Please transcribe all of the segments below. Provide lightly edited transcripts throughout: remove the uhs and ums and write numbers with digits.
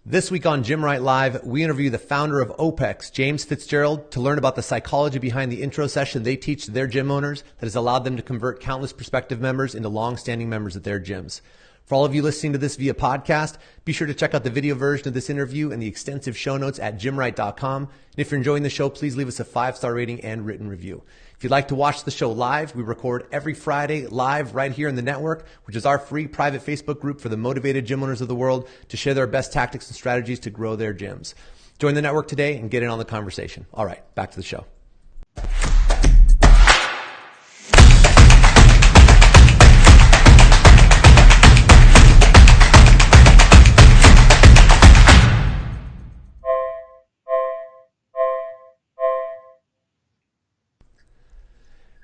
This week on Gymwright Live, we interview the founder of OPEX, James Fitzgerald, to learn about the psychology behind the intro session they teach to their gym owners that has allowed them to convert countless prospective members into long-standing members at their gyms. For all of you listening to this via podcast, be sure to check out the video version of this interview and the extensive show notes at gymwright.com. And if you're enjoying the show, please leave us a 5-star rating and written review. If you'd like to watch the show live, we record every Friday live right here in the network, which is our free private Facebook group for the motivated gym owners of the world to share their best tactics and strategies to grow their gyms. Join the network today and get in on the conversation. All right, back to the show.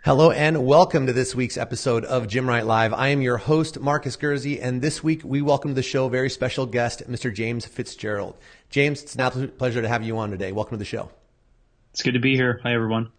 Hello and welcome to this week's episode of Gymwright Live. I am your host, Marcus Gurzy, and this week we welcome to the show a very special guest, Mr. James Fitzgerald. James, it's an absolute pleasure to have you on today. Welcome to the show. It's good to be here. Hi, everyone.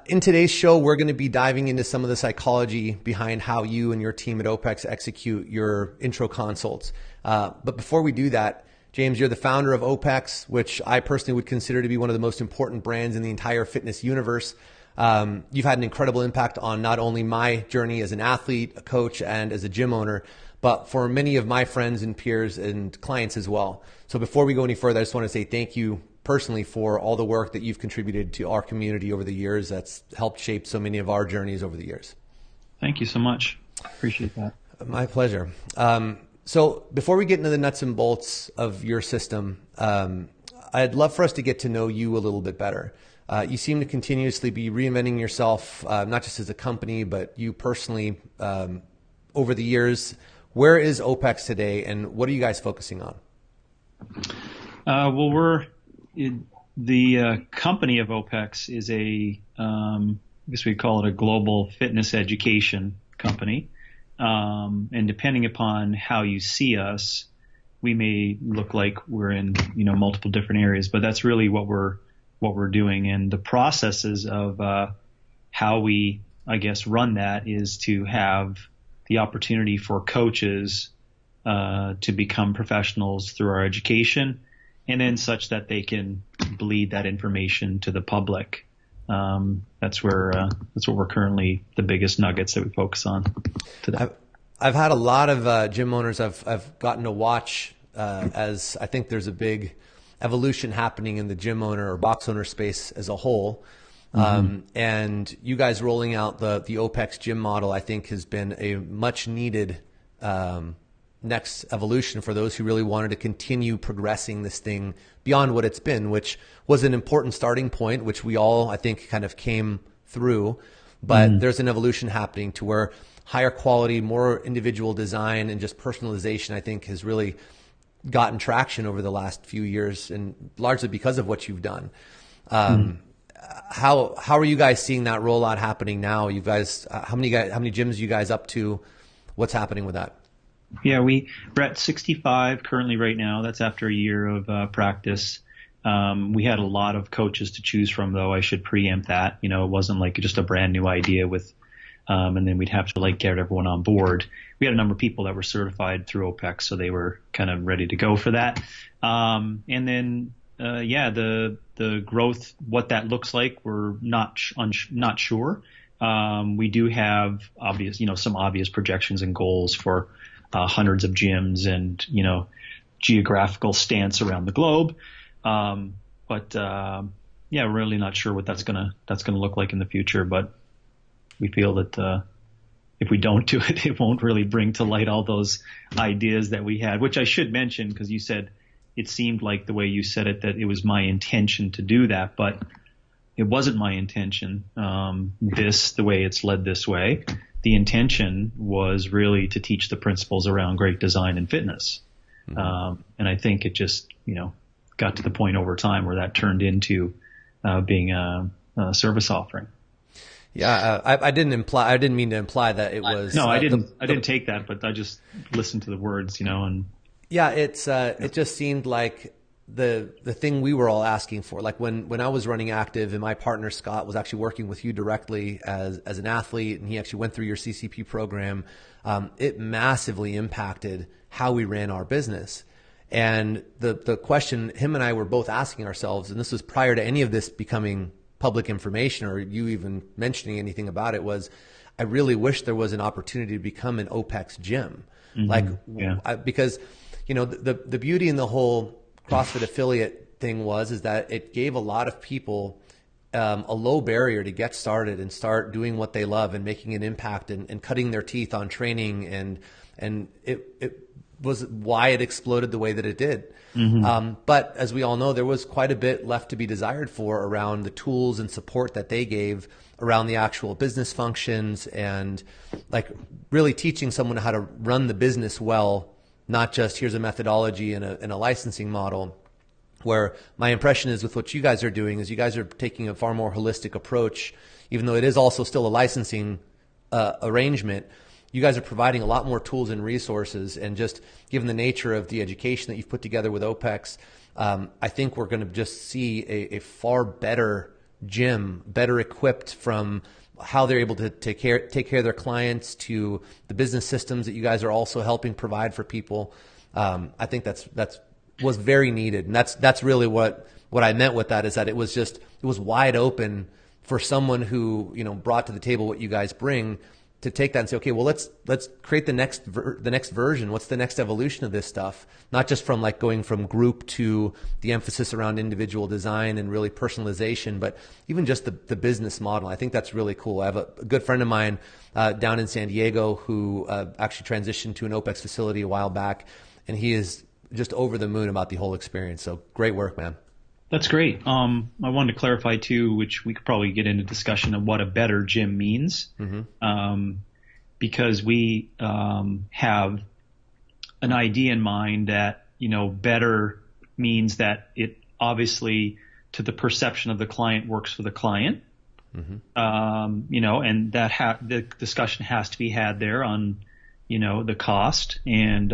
In today's show, we're going to be diving into some of the psychology behind how you and your team at OPEX execute your intro consults. But before we do that, James, you're the founder of OPEX, which I personally would consider to be one of the most important brands in the entire fitness universe. You've had an incredible impact on not only my journey as an athlete, a coach, and as a gym owner, but for many of my friends and peers and clients as well. So before we go any further, I just want to say thank you personally for all the work that you've contributed to our community over the years. That's helped shape so many of our journeys over the years. Thank you so much. Appreciate that. My pleasure. So before we get into the nuts and bolts of your system, I'd love for us to get to know you a little bit better. You seem to continuously be reinventing yourself, not just as a company, but you personally over the years. Where is OPEX today, and what are you guys focusing on? The company of OPEX is I guess we call it a global fitness education company. And depending upon how you see us, we may look like we're in, multiple different areas, but that's really what we're doing. And the processes of how we, I guess, run that is to have the opportunity for coaches to become professionals through our education, and then such that they can bleed that information to the public. That's what we're currently the biggest nuggets that we focus on today. I've had a lot of gym owners I've gotten to watch as I think there's a big evolution happening in the gym owner or box owner space as a whole. And you guys rolling out the OPEX gym model, I think, has been a much needed next evolution for those who really wanted to continue progressing this thing beyond what it's been, which was an important starting point, which we all, I think, kind of came through. But there's an evolution happening to where higher quality, more individual design and just personalization, I think, has really gotten traction over the last few years, and largely because of what you've done. How are you guys seeing that rollout happening now? You guys, how many gyms are you guys up to? What's happening with that? Yeah, we're at 65 currently right now. That's after a year of practice. We had a lot of coaches to choose from, though. I should preempt that. It wasn't like just a brand new idea with, and then we'd have to get everyone on board. We had a number of people that were certified through OPEX, so they were kind of ready to go for that. And then, the growth, what that looks like, we're not sure. We do have some obvious projections and goals for hundreds of gyms and, geographical stance around the globe. But we're really not sure what that's gonna look like in the future. But we feel that if we don't do it, it won't really bring to light all those ideas that we had, which I should mention, because you said it seemed like the way you said it that it was my intention to do that, but it wasn't my intention. The way it's led this way, the intention was really to teach the principles around great design and fitness. And I think it just, got to the point over time where that turned into being a service offering. Yeah, I didn't mean to imply that it was. No, I didn't take that, but I just listened to the words, and. Yeah, it just seemed like the thing we were all asking for. Like when I was running Active and my partner Scott was actually working with you directly as an athlete, and he actually went through your CCP program, it massively impacted how we ran our business. And the question him and I were both asking ourselves, and this was prior to any of this becoming public information or you even mentioning anything about it, was I really wish there was an opportunity to become an OPEX gym. Because, the beauty in the whole CrossFit affiliate thing is that it gave a lot of people a low barrier to get started and start doing what they love and making an impact and cutting their teeth on training. And it was why it exploded the way that it did. But as we all know, there was quite a bit left to be desired for around the tools and support that they gave around the actual business functions and like really teaching someone how to run the business well, not just here's a methodology and a licensing model. Where my impression is with what you guys are doing is you guys are taking a far more holistic approach, even though it is also still a licensing arrangement. You guys are providing a lot more tools and resources, and just given the nature of the education that you've put together with OPEX, I think we're going to just see a far better gym, better equipped from how they're able to take care of their clients to the business systems that you guys are also helping provide for people. I think that's was very needed, and that's really what I meant with that, is that it was wide open for someone who brought to the table what you guys bring to take that and say, okay, well let's create the next version. What's the next evolution of this stuff? Not just from like going from group to the emphasis around individual design and really personalization, but even just the business model. I think that's really cool. I have a good friend of mine down in San Diego who actually transitioned to an OPEX facility a while back, and he is just over the moon about the whole experience. So great work, man. That's great. I wanted to clarify too, which we could probably get into discussion of what a better gym means, because we have an idea in mind that better means that it obviously to the perception of the client works for the client, and that the discussion has to be had there on the cost and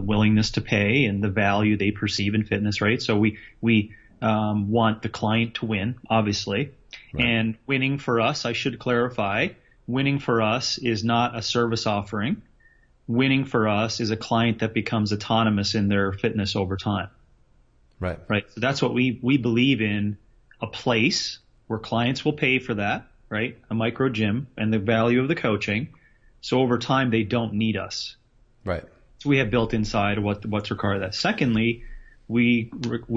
willingness to pay and the value they perceive in fitness, right? So we want the client to win, obviously. Right. And winning for us, I should clarify, winning for us is not a service offering. Winning for us is a client that becomes autonomous in their fitness over time. Right. Right. So that's what we believe in, a place where clients will pay for that, right? A micro gym and the value of the coaching. So over time, they don't need us. Right. So we have built inside what's required of that. Secondly, we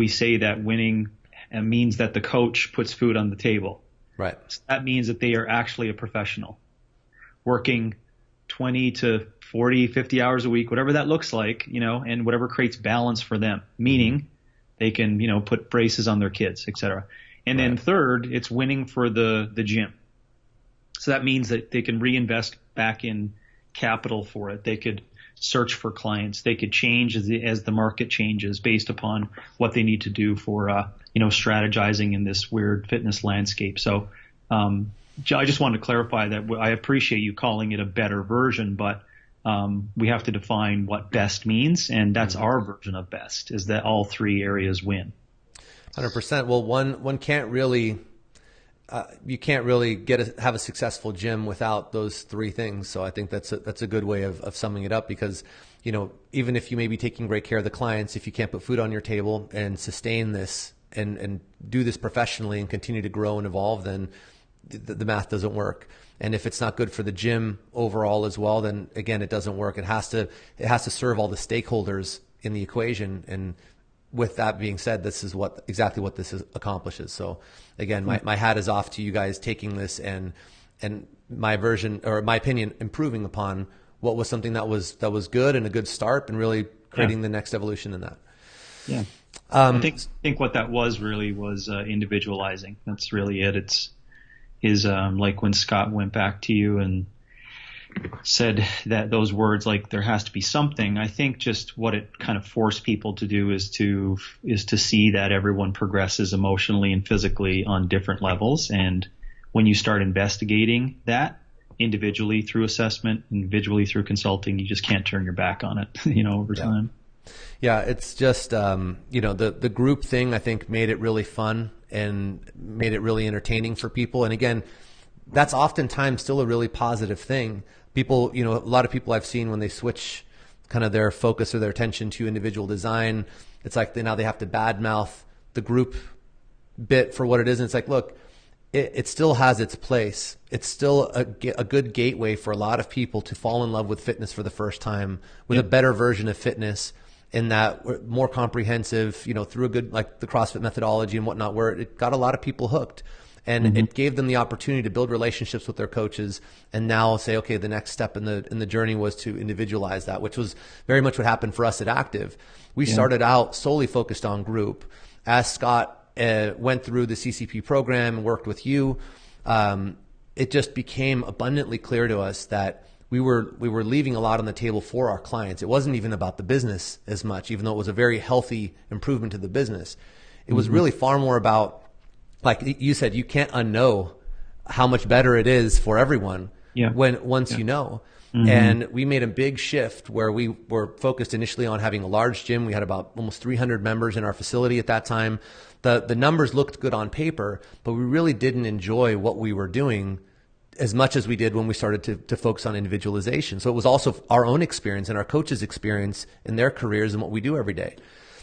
say that winning means that the coach puts food on the table. Right. So that means that they are actually a professional working 20 to 40, 50 hours a week, whatever that looks like, and whatever creates balance for them, meaning they can, put braces on their kids, et cetera. And then third, it's winning for the gym. So that means that they can reinvest back in capital for it. They could search for clients. They could change as the market changes based upon what they need to do for, strategizing in this weird fitness landscape. So I just wanted to clarify that I appreciate you calling it a better version, but we have to define what best means, and that's our version of best, is that all three areas win. 100%. Well, one can't really you can't really have a successful gym without those three things. So I think that's a good way of summing it up, because even if you may be taking great care of the clients, if you can't put food on your table and sustain this and do this professionally and continue to grow and evolve, then the math doesn't work. And if it's not good for the gym overall as well, then again, it doesn't work. It has to serve all the stakeholders in the equation. And with that being said, this is exactly what this accomplishes. So again, my hat is off to you guys taking this and my version, or my opinion, improving upon what was something that was good and a good start, and really creating the next evolution in that. Yeah. I think what that was individualizing. That's really it. Is like when Scott went back to you and said that those words, like there has to be something. I think just what it kind of forced people to do is to see that everyone progresses emotionally and physically on different levels. And when you start investigating that individually through assessment, individually through consulting, you just can't turn your back on it, over time. Yeah, it's just, the group thing, I think, made it really fun and made it really entertaining for people. And again, that's oftentimes still a really positive thing. People, a lot of people I've seen when they switch kind of their focus or their attention to individual design. It's like now they have to badmouth the group bit for what it is. And it's like, look, it still has its place. It's still a good gateway for a lot of people to fall in love with fitness for the first time, with a better version of fitness, in that more comprehensive, you know, through a good, like the CrossFit methodology and whatnot, where it got a lot of people hooked. And it gave them the opportunity to build relationships with their coaches, and now say, okay, the next step in the journey was to individualize that, which was very much what happened for us at Active. We started out solely focused on group. As Scott went through the CCP program and worked with you, it just became abundantly clear to us that we were leaving a lot on the table for our clients. It wasn't even about the business as much, even though it was a very healthy improvement to the business. It was really far more about, like you said, you can't unknow how much better it is for everyone once you know. And we made a big shift where we were focused initially on having a large gym. We had about almost 300 members in our facility at that time. The numbers looked good on paper, but we really didn't enjoy what we were doing as much as we did when we started to focus on individualization. So it was also our own experience and our coaches' experience in their careers and what we do every day.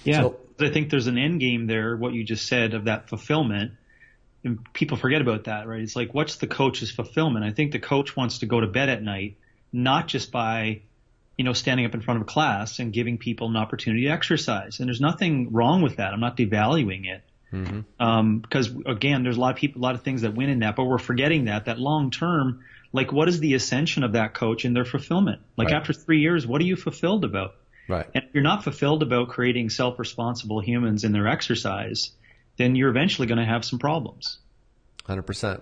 Yeah, so, I think there's an end game there, what you just said, of that fulfillment. And people forget about that, right? It's like, what's the coach's fulfillment? I think the coach wants to go to bed at night, not just by, you know, standing up in front of a class and giving people an opportunity to exercise. And there's nothing wrong with that. I'm not devaluing it. Because again, there's a lot of things that win in that, but we're forgetting that long term, like, what is the ascension of that coach in their fulfillment? Like, after 3 years, what are you fulfilled about? Right. And if you're not fulfilled about creating self-responsible humans in their exercise, then you're eventually going to have some problems. 100%.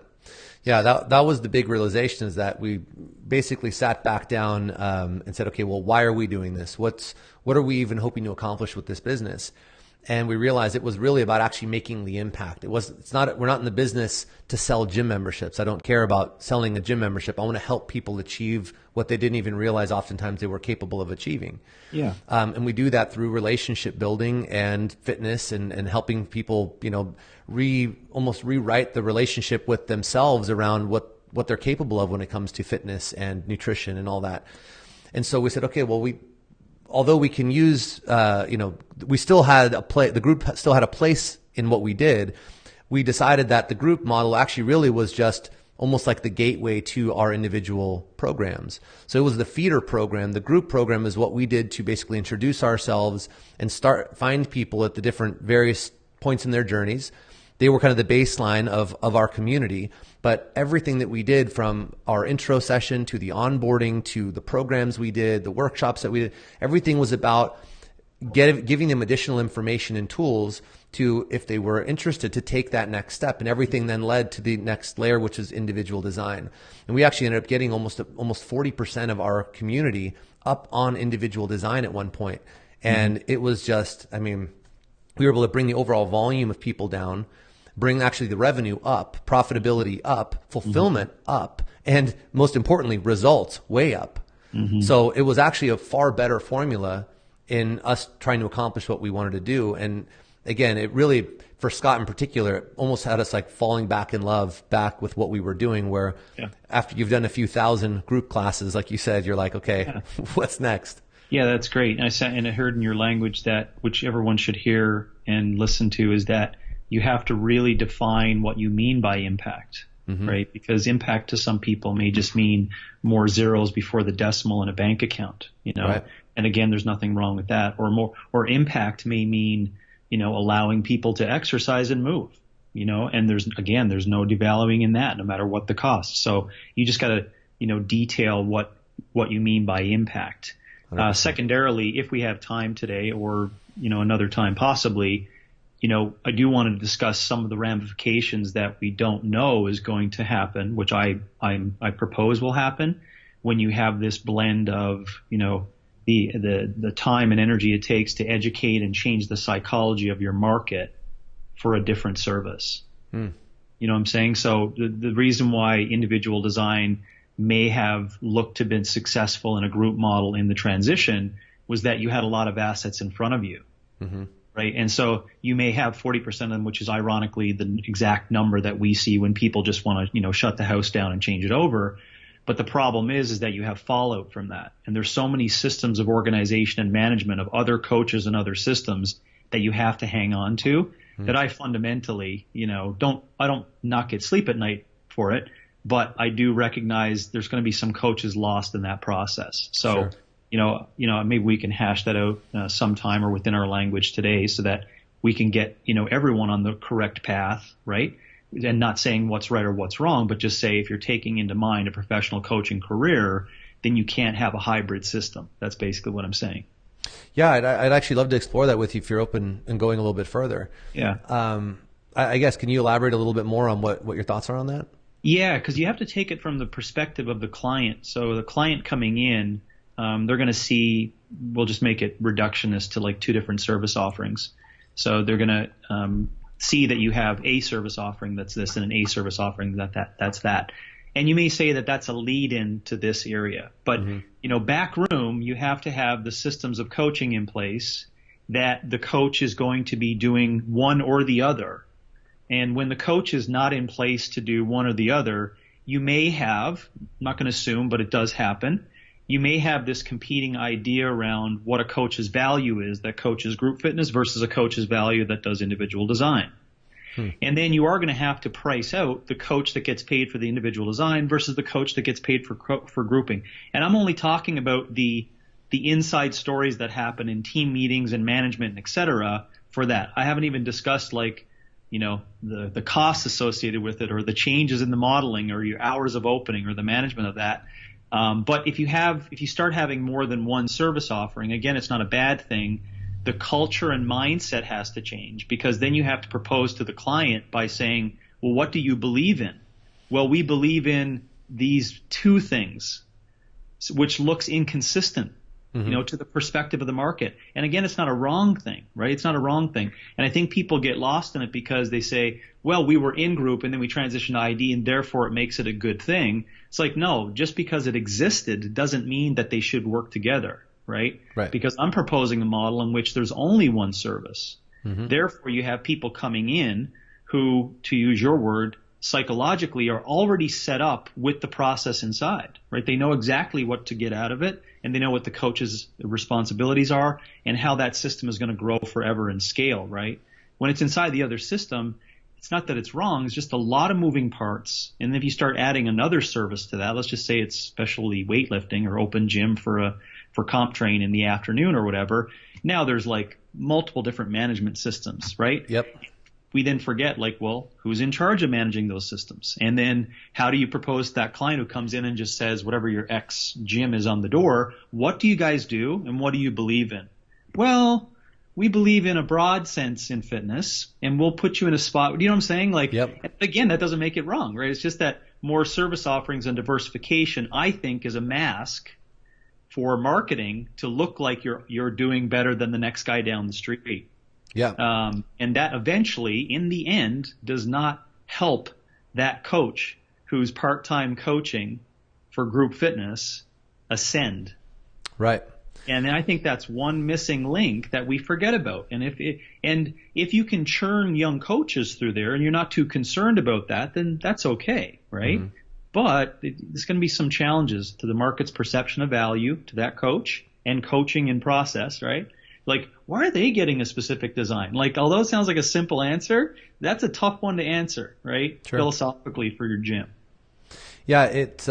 Yeah, that was the big realization, is that we basically sat back down and said, okay, well, why are we doing this? What are we even hoping to accomplish with this business? And we realized it was really about actually making the impact. We're not in the business to sell gym memberships. I don't care about selling a gym membership. I want to help people achieve what they didn't even realize oftentimes they were capable of achieving. Yeah. And we do that through relationship building and fitness, and helping people, you know, almost rewrite the relationship with themselves around what they're capable of when it comes to fitness and nutrition and all that. And so we said, okay, well, although we can use, we still had the group still had a place in what we did. We decided that the group model actually really was just almost like the gateway to our individual programs. So it was the feeder program. The group program is what we did to basically introduce ourselves and find people at the different various points in their journeys. They were kind of the baseline of our community, but everything that we did, from our intro session to the onboarding to the programs we did, the workshops that we did, everything was about giving them additional information and tools to, if they were interested, to take that next step. And everything then led to the next layer, which is individual design. And we actually ended up getting almost 40% of our community up on individual design at one point. And it was just, I mean, we were able to bring the overall volume of people down, bring actually the revenue up, profitability up, fulfillment up, and most importantly, results way up. So it was actually a far better formula in us trying to accomplish what we wanted to do. And again, it really, for Scott in particular, it almost had us like falling back in love with what we were doing, where after you've done a few thousand group classes, like you said, you're like, okay, what's next? Yeah, that's great. And I heard in your language that, which everyone should hear and listen to, is that you have to really define what you mean by impact, right? Because impact to some people may just mean more zeros before the decimal in a bank account, you know? Right. And again, there's nothing wrong with that. Or impact may mean, you know, allowing people to exercise and move, you know, and there's no devaluing in that, no matter what the cost. So you just got to, you know, detail what you mean by impact. Secondarily, if we have time today, or, you know, another time possibly, you know, I do want to discuss some of the ramifications that we don't know is going to happen, which I propose will happen when you have this blend of, you know, the time and energy it takes to educate and change the psychology of your market for a different service. You know what I'm saying? So the reason why individual design may have looked to been successful in a group model in the transition was that you had a lot of assets in front of you. Right. And so you may have 40% of them, which is ironically the exact number that we see when people just want to, you know, shut the house down and change it over. But the problem is that you have fallout from that. And there's so many systems of organization and management of other coaches and other systems that you have to hang on to that I fundamentally, I don't not get sleep at night for it, but I do recognize there's going to be some coaches lost in that process. So, Sure. Maybe we can hash that out sometime or within our language today so that we can get, everyone on the correct path, right? And not saying what's right or what's wrong, but just say if you're taking into mind a professional coaching career, then you can't have a hybrid system. That's basically what I'm saying. Yeah, I'd actually love to explore that with you if you're open and going a little bit further. Yeah. I guess, can you elaborate a little bit more on what your thoughts are on that? Yeah, because you have to take it from the perspective of the client. So the client coming in, they're going to see, we'll just make it reductionist to like two different service offerings. So they're going to see that you have a service offering that's this and an A service offering that's that. And you may say that that's a lead in to this area. But, back room, you have to have the systems of coaching in place that the coach is going to be doing one or the other. And when the coach is not in place to do one or the other, you may have, I'm not going to assume, but it does happen, you may have this competing idea around what a coach's value is that coaches group fitness versus a coach's value that does individual design. And then you are going to have to price out the coach that gets paid for the individual design versus the coach that gets paid for grouping. And I'm only talking about the inside stories that happen in team meetings and management and et cetera for that. I haven't even discussed the costs associated with it or the changes in the modeling or your hours of opening or the management of that. But if you start having more than one service offering, again, it's not a bad thing. The culture and mindset has to change because then you have to propose to the client by saying, well, what do you believe in? Well, we believe in these two things, which looks inconsistent, to the perspective of the market. And again, it's not a wrong thing, right? It's not a wrong thing. And I think people get lost in it because they say, well, we were in group and then we transitioned to ID and therefore it makes it a good thing. It's like, no, just because it existed doesn't mean that they should work together. Right? Because I'm proposing a model in which there's only one service. Therefore, you have people coming in who, to use your word, psychologically are already set up with the process inside, right? They know exactly what to get out of it, and they know what the coach's responsibilities are and how that system is going to grow forever and scale, right? When it's inside the other system, it's not that it's wrong. It's just a lot of moving parts. And if you start adding another service to that, let's just say it's specialty weightlifting or open gym for comp train in the afternoon or whatever. Now there's like multiple different management systems, right? Yep. We then forget who's in charge of managing those systems? And then how do you propose to that client who comes in and just says, whatever your ex gym is on the door, what do you guys do and what do you believe in? Well, we believe in a broad sense in fitness and we'll put you in a spot. You know what I'm saying? Again, that doesn't make it wrong, right? It's just that more service offerings and diversification, I think, is a mask for marketing to look like you're doing better than the next guy down the street. Yeah. And that eventually, in the end, does not help that coach who's part-time coaching for group fitness ascend. Right. And then I think that's one missing link that we forget about. And if you can churn young coaches through there and you're not too concerned about that, then that's okay, right? But there's going to be some challenges to the market's perception of value to that coach and coaching in process, right? Like, why are they getting a specific design? Like, although it sounds like a simple answer, that's a tough one to answer, right? Sure. Philosophically for your gym. Yeah, it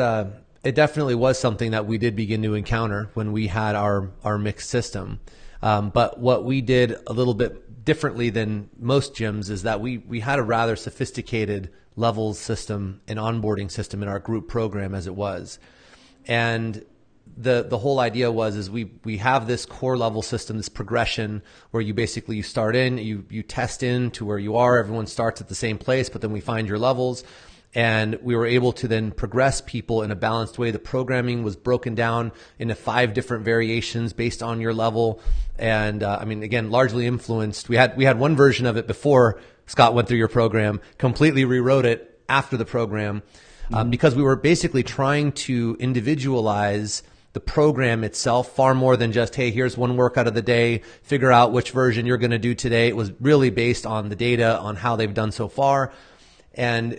definitely was something that we did begin to encounter when we had our mixed system. But what we did a little bit differently than most gyms is that we had a rather sophisticated levels system and onboarding system in our group program as it was. And the whole idea is we have this core level system, this progression where you start in, you test in to where you are. Everyone starts at the same place, but then we find your levels. And we were able to then progress people in a balanced way. The programming was broken down into 5 different variations based on your level. And again, largely influenced. We had one version of it before Scott went through your program, completely rewrote it after the program, because we were basically trying to individualize the program itself far more than just, hey, here's one workout of the day, figure out which version you're going to do today. It was really based on the data on how they've done so far. And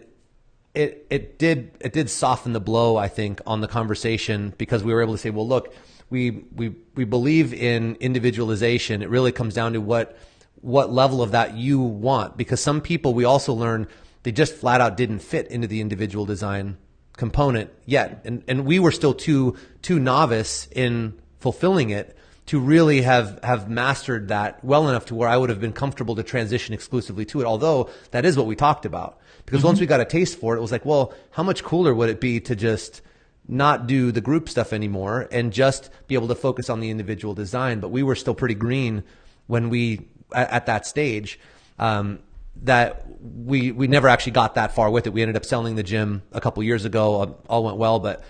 it did soften the blow, I think, on the conversation, because we were able to say, well, look, we believe in individualization. It really comes down to what level of that you want, because some people, we also learned, they just flat out didn't fit into the individual design component yet. And we were still too novice in fulfilling it to really have mastered that well enough to where I would have been comfortable to transition exclusively to it. Although that is what we talked about, because once we got a taste for it, it was like, well, how much cooler would it be to just not do the group stuff anymore and just be able to focus on the individual design? But we were still pretty green when we, at that stage, that we never actually got that far with it. We ended up selling the gym a couple years ago. All went well, but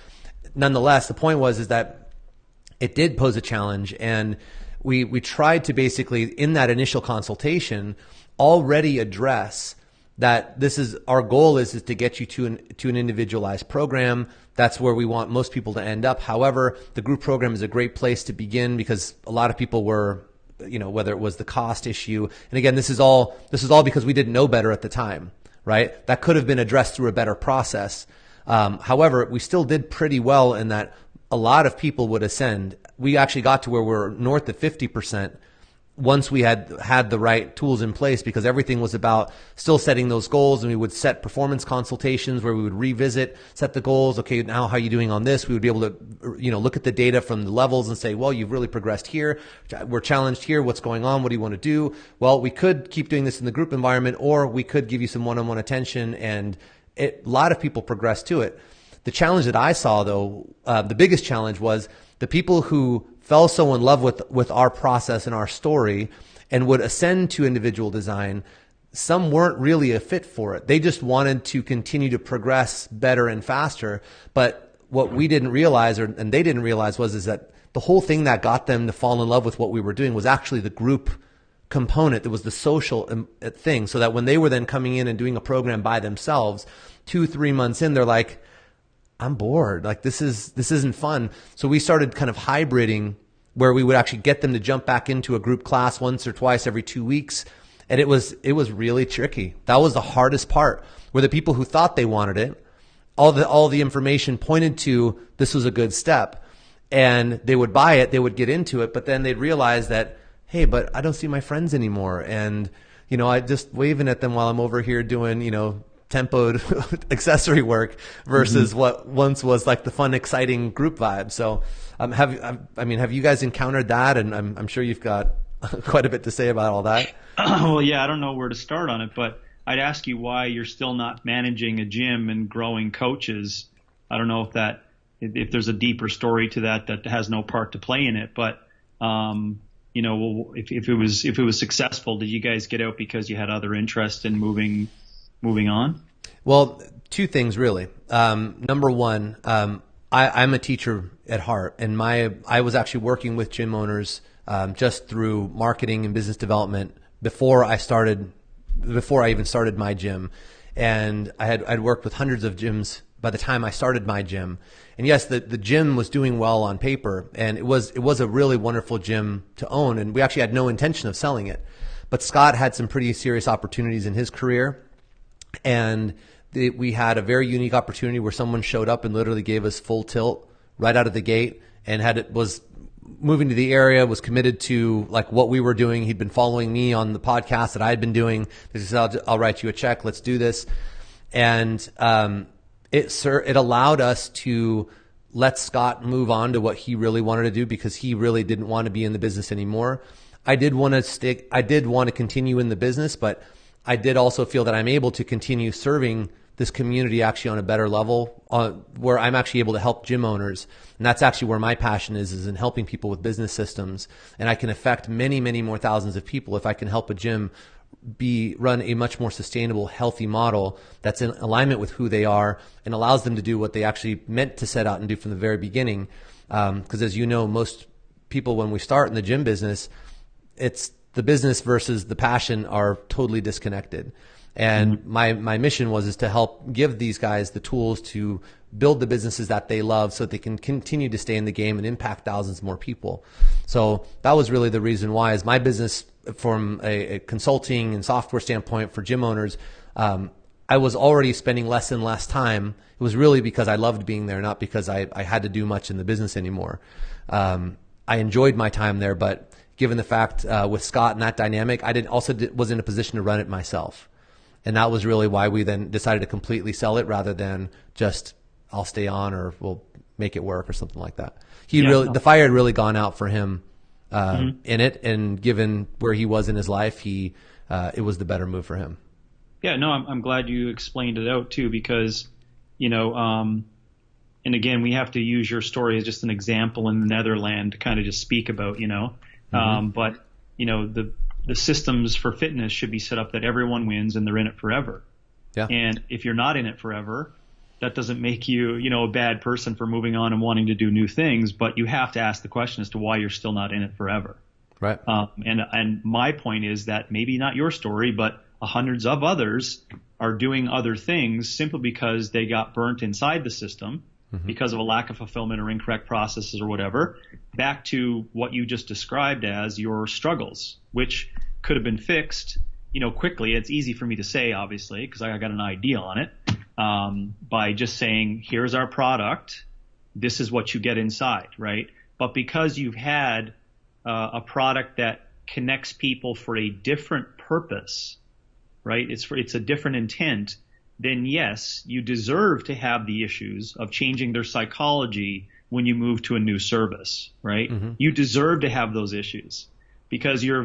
nonetheless, the point is that it did pose a challenge, and we tried to basically, in that initial consultation, already address that this is our goal is to get you to an individualized program. That's where we want most people to end up. However, the group program is a great place to begin, because a lot of people were, whether it was the cost issue, and again, this is all because we didn't know better at the time, right? That could have been addressed through a better process. However, we still did pretty well in that a lot of people would ascend. We actually got to where we're north of 50% once we had the right tools in place, because everything was about still setting those goals, and we would set performance consultations where we would revisit, set the goals. Okay, now how are you doing on this? We would be able to, look at the data from the levels and say, well, you've really progressed here. We're challenged here. What's going on? What do you want to do? Well, we could keep doing this in the group environment, or we could give you some one-on-one attention, and a lot of people progressed to it. The challenge that I saw, though, the biggest challenge was the people who fell so in love with our process and our story and would ascend to individual design. Some weren't really a fit for it. They just wanted to continue to progress better and faster. But what we didn't realize, and they didn't realize, is that the whole thing that got them to fall in love with what we were doing was actually the group component. That was the social thing. So that when they were then coming in and doing a program by themselves, 2-3 months in, they're like, I'm bored. Like, this isn't fun. So we started kind of hybriding, where we would actually get them to jump back into a group class once or twice every 2 weeks. And it was really tricky. That was the hardest part, where the people who thought they wanted it, all the information pointed to this was a good step, and they would buy it, they would get into it, but then they'd realize that, hey, but I don't see my friends anymore. And, I just waving at them while I'm over here doing, tempoed accessory work versus what once was like the fun, exciting group vibe. So have you guys encountered that? And I'm sure you've got quite a bit to say about all that. Well, yeah, I don't know where to start on it, but I'd ask you why you're still not managing a gym and growing coaches. I don't know if there's a deeper story to that has no part to play in it, but if it was successful, did you guys get out because you had other interest in moving on? Well, two things really. Number one, I'm a teacher at heart, and I was actually working with gym owners just through marketing and business development before I even started my gym. And I'd worked with hundreds of gyms by the time I started my gym. And yes, the gym was doing well on paper, and it was a really wonderful gym to own, and we actually had no intention of selling it. But Scott had some pretty serious opportunities in his career, and we had a very unique opportunity where someone showed up and literally gave us full tilt right out of the gate, and was moving to the area, was committed to like what we were doing. He'd been following me on the podcast that I'd been doing. He said, I'll write you a check. Let's do this. And it allowed us to let Scott move on to what he really wanted to do, because he really didn't want to be in the business anymore. I did want to continue in the business, but I did also feel that I'm able to continue serving this community actually on a better level, where I'm actually able to help gym owners. And that's actually where my passion is in helping people with business systems. And I can affect many, many more thousands of people if I can help a gym run a much more sustainable, healthy model that's in alignment with who they are and allows them to do what they actually meant to set out and do from the very beginning. Because as you know, most people, when we start in the gym business, it's the business versus the passion are totally disconnected. And my mission is to help give these guys the tools to build the businesses that they love so that they can continue to stay in the game and impact thousands more people. So that was really the reason why, is my business from a consulting and software standpoint for gym owners, I was already spending less and less time. It was really because I loved being there, not because I had to do much in the business anymore. I enjoyed my time there, but given the fact with Scott and that dynamic, was in a position to run it myself. And that was really why we then decided to completely sell it rather than just I'll stay on or we'll make it work or something like that. The fire had really gone out for him in it, and given where he was in his life, it was the better move for him. Yeah, no, I'm glad you explained it out too, because, and again, we have to use your story as just an example in the Netherlands to kind of just speak about, but the systems for fitness should be set up that everyone wins and they're in it forever. Yeah. And if you're not in it forever, that doesn't make you, a bad person for moving on and wanting to do new things, but you have to ask the question as to why you're still not in it forever. Right. And my point is that maybe not your story, but hundreds of others are doing other things simply because they got burnt inside the system because of a lack of fulfillment or incorrect processes or whatever, back to what you just described as your struggles, which could have been fixed, quickly. It's easy for me to say, obviously, because I got an idea on it, by just saying, here's our product. This is what you get inside, right? But because you've had a product that connects people for a different purpose, right? It's a different intent, then yes, you deserve to have the issues of changing their psychology when you move to a new service, right? You deserve to have those issues because you're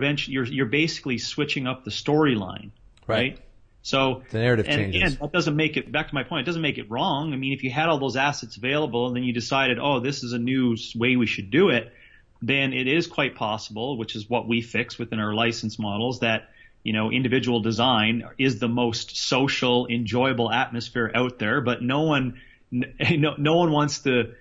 basically switching up the storyline, right? So the narrative changes. And that doesn't make it, back to my point, it doesn't make it wrong. I mean, if you had all those assets available and then you decided, oh, this is a new way we should do it, then it is quite possible, which is what we fix within our license models, that individual design is the most social, enjoyable atmosphere out there, but no one wants to,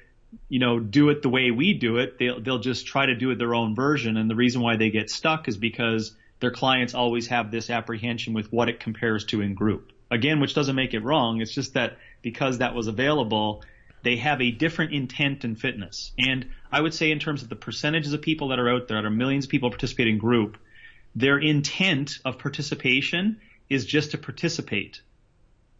do it the way we do it. They'll just try to do it their own version. And the reason why they get stuck is because their clients always have this apprehension with what it compares to in group. Again, which doesn't make it wrong. It's just that because that was available, they have a different intent in fitness. And I would say in terms of the percentages of people that are out there, there are millions of people participating in group, their intent of participation is just to participate,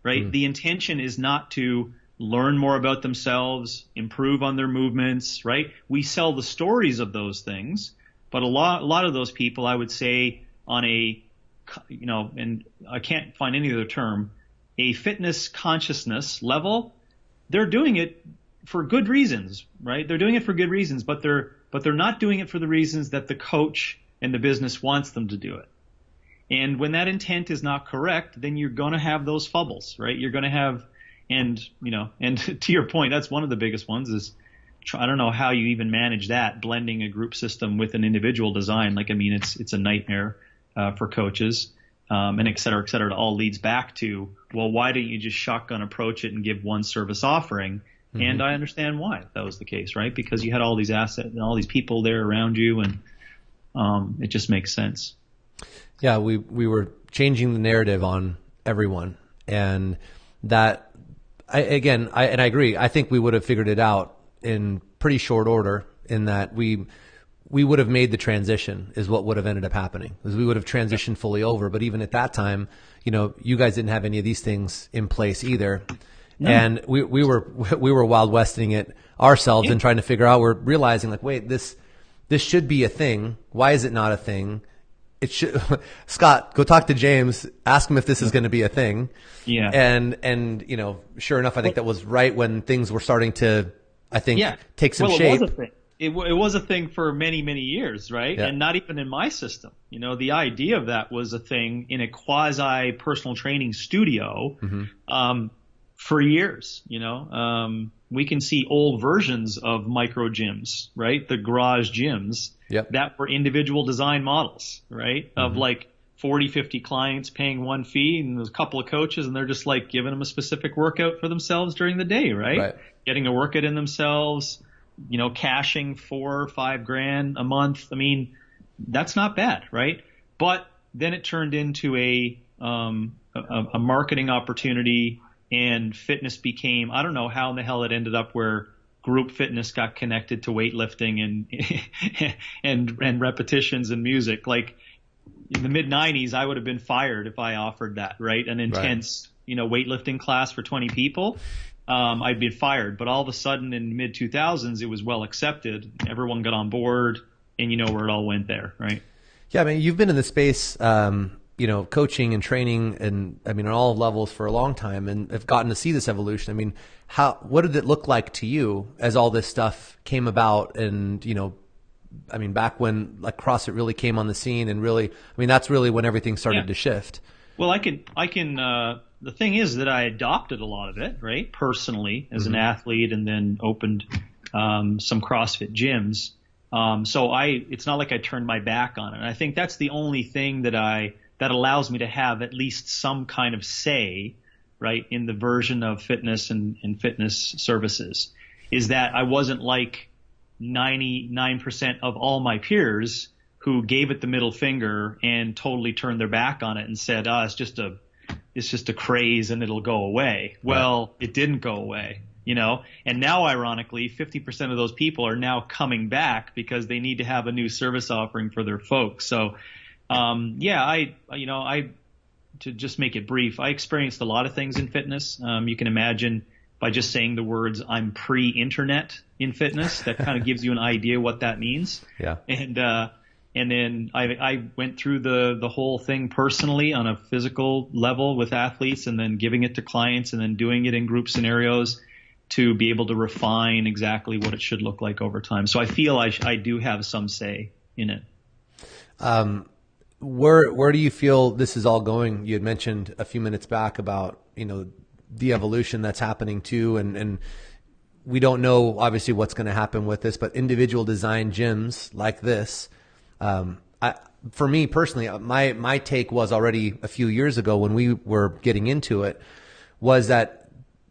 right? The intention is not to learn more about themselves, improve on their movements, right? We sell the stories of those things, but a lot of those people, I would say, on a, and I can't find any other term, a fitness consciousness level, they're doing it for good reasons, right? They're doing it for good reasons, but they're not doing it for the reasons that the coach and the business wants them to do it. And when that intent is not correct, then you're going to have those fumbles, right? You're going to have, and to your point, that's one of the biggest ones is, I don't know how you even manage that, blending a group system with an individual design. It's a nightmare for coaches, and et cetera, it all leads back to, well, why don't you just shotgun approach it and give one service offering? And I understand why that was the case, right? Because you had all these assets and all these people there around you, and it just makes sense. Yeah, we were changing the narrative on everyone, and that I agree. I think we would have figured it out in pretty short order, in that we would have made the transition is what would have ended up happening, is we would have transitioned fully over. But even at that time, you guys didn't have any of these things in place either. No. And we were Wild Westing it ourselves and trying to figure out, we're realizing like, wait, this should be a thing. Why is it not a thing? It should. Scott, go talk to James, ask him if this is going to be a thing. Yeah. And sure enough, I think that was right when things were starting to, take some shape. It was a thing. It was a thing for many, many years, right? Yeah. And not even in my system. The idea of that was a thing in a quasi personal training studio for years. We can see old versions of micro gyms, right? The garage gyms that were individual design models, right? Of like 40, 50 clients paying one fee, and there's a couple of coaches, and they're just like giving them a specific workout for themselves during the day, right? Getting a workout in themselves, cashing $4 or $5 grand a month. I mean, that's not bad, right? But then it turned into a marketing opportunity, and fitness became, I don't know how in the hell it ended up where group fitness got connected to weightlifting and repetitions and music. Like in the mid 90s, I would have been fired if I offered that, right? An intense weightlifting class for 20 people, I'd been fired. But all of a sudden in the mid 2000s, it was well accepted. Everyone got on board, and you know where it all went there, right? Yeah, I mean, you've been in the space, coaching and training, and I mean, on all levels for a long time, and have gotten to see this evolution. I mean, what did it look like to you as all this stuff came about? And I mean, back when like CrossFit really came on the scene, and really, I mean, that's really when everything started to shift. Well, I can. The thing is that I adopted a lot of it, right, personally as an athlete, and then opened some CrossFit gyms. So it's not like I turned my back on it. And I think that's the only thing that allows me to have at least some kind of say, right, in the version of fitness and fitness services, is that I wasn't like 99% of all my peers who gave it the middle finger and totally turned their back on it and said, it's just a craze and it'll go away. Well, it didn't go away. And now ironically, 50% of those people are now coming back because they need to have a new service offering for their folks. So, to just make it brief, I experienced a lot of things in fitness. You can imagine by just saying the words, I'm pre-internet in fitness, that kind of gives you an idea what that means. Yeah. And then I went through the whole thing personally on a physical level with athletes, and then giving it to clients, and then doing it in group scenarios to be able to refine exactly what it should look like over time. So I feel I do have some say in it. Where do you feel this is all going? You had mentioned a few minutes back about, the evolution that's happening too. And we don't know obviously what's going to happen with this, but individual design gyms like this, for me personally, my take was already a few years ago when we were getting into it, was that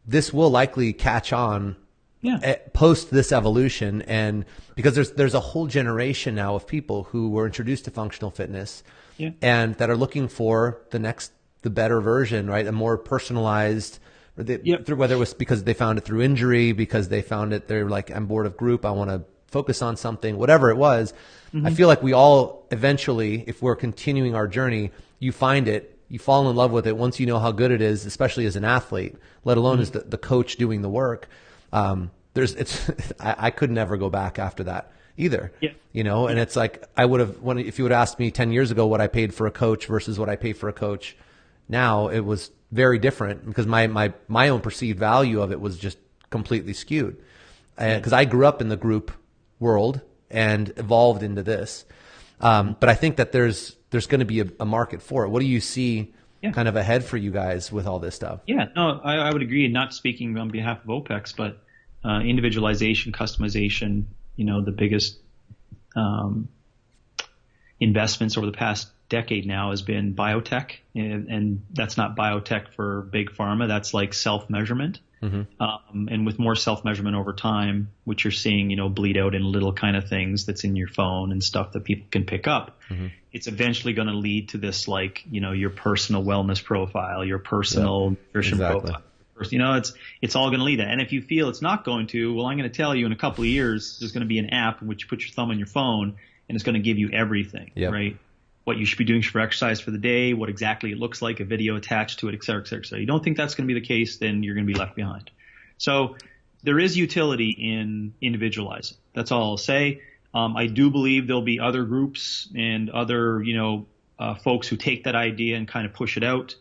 this will likely catch on post this evolution. And because there's a whole generation now of people who were introduced to functional fitness and that are looking for the better version, right? A more personalized, whether it was because they found it through injury, because they found it, they're like, I'm bored of group, I want to focus on something, whatever it was. I feel like we all eventually, if we're continuing our journey, you find it, you fall in love with it once you know how good it is, especially as an athlete, let alone as the coach doing the work. I could never go back after that either, and it's like, if you would ask me 10 years ago what I paid for a coach versus what I pay for a coach now, it was very different because my own perceived value of it was just completely skewed. Because I grew up in the group world and evolved into this. But I think that there's going to be a market for it. What do you see kind of ahead for you guys with all this stuff? Yeah, no, I would agree. Not speaking on behalf of OPEX, but individualization, customization, the biggest investments over the past decade now has been biotech. And that's not biotech for big pharma. That's like self-measurement. And with more self-measurement over time, which you're seeing, bleed out in little kind of things that's in your phone and stuff that people can pick up, it's eventually going to lead to this, like, your personal wellness profile, your personal nutrition profile. It's all going to lead that. And if you feel it's not going to, well, I'm going to tell you in a couple of years, there's going to be an app in which you put your thumb on your phone and it's going to give you everything, right? What you should be doing for exercise for the day, what exactly it looks like, a video attached to it, et cetera, et cetera, et cetera. You don't think that's going to be the case, then you're going to be left behind. So there is utility in individualizing. That's all I'll say. I do believe there'll be other groups and other, folks who take that idea and kind of push it out.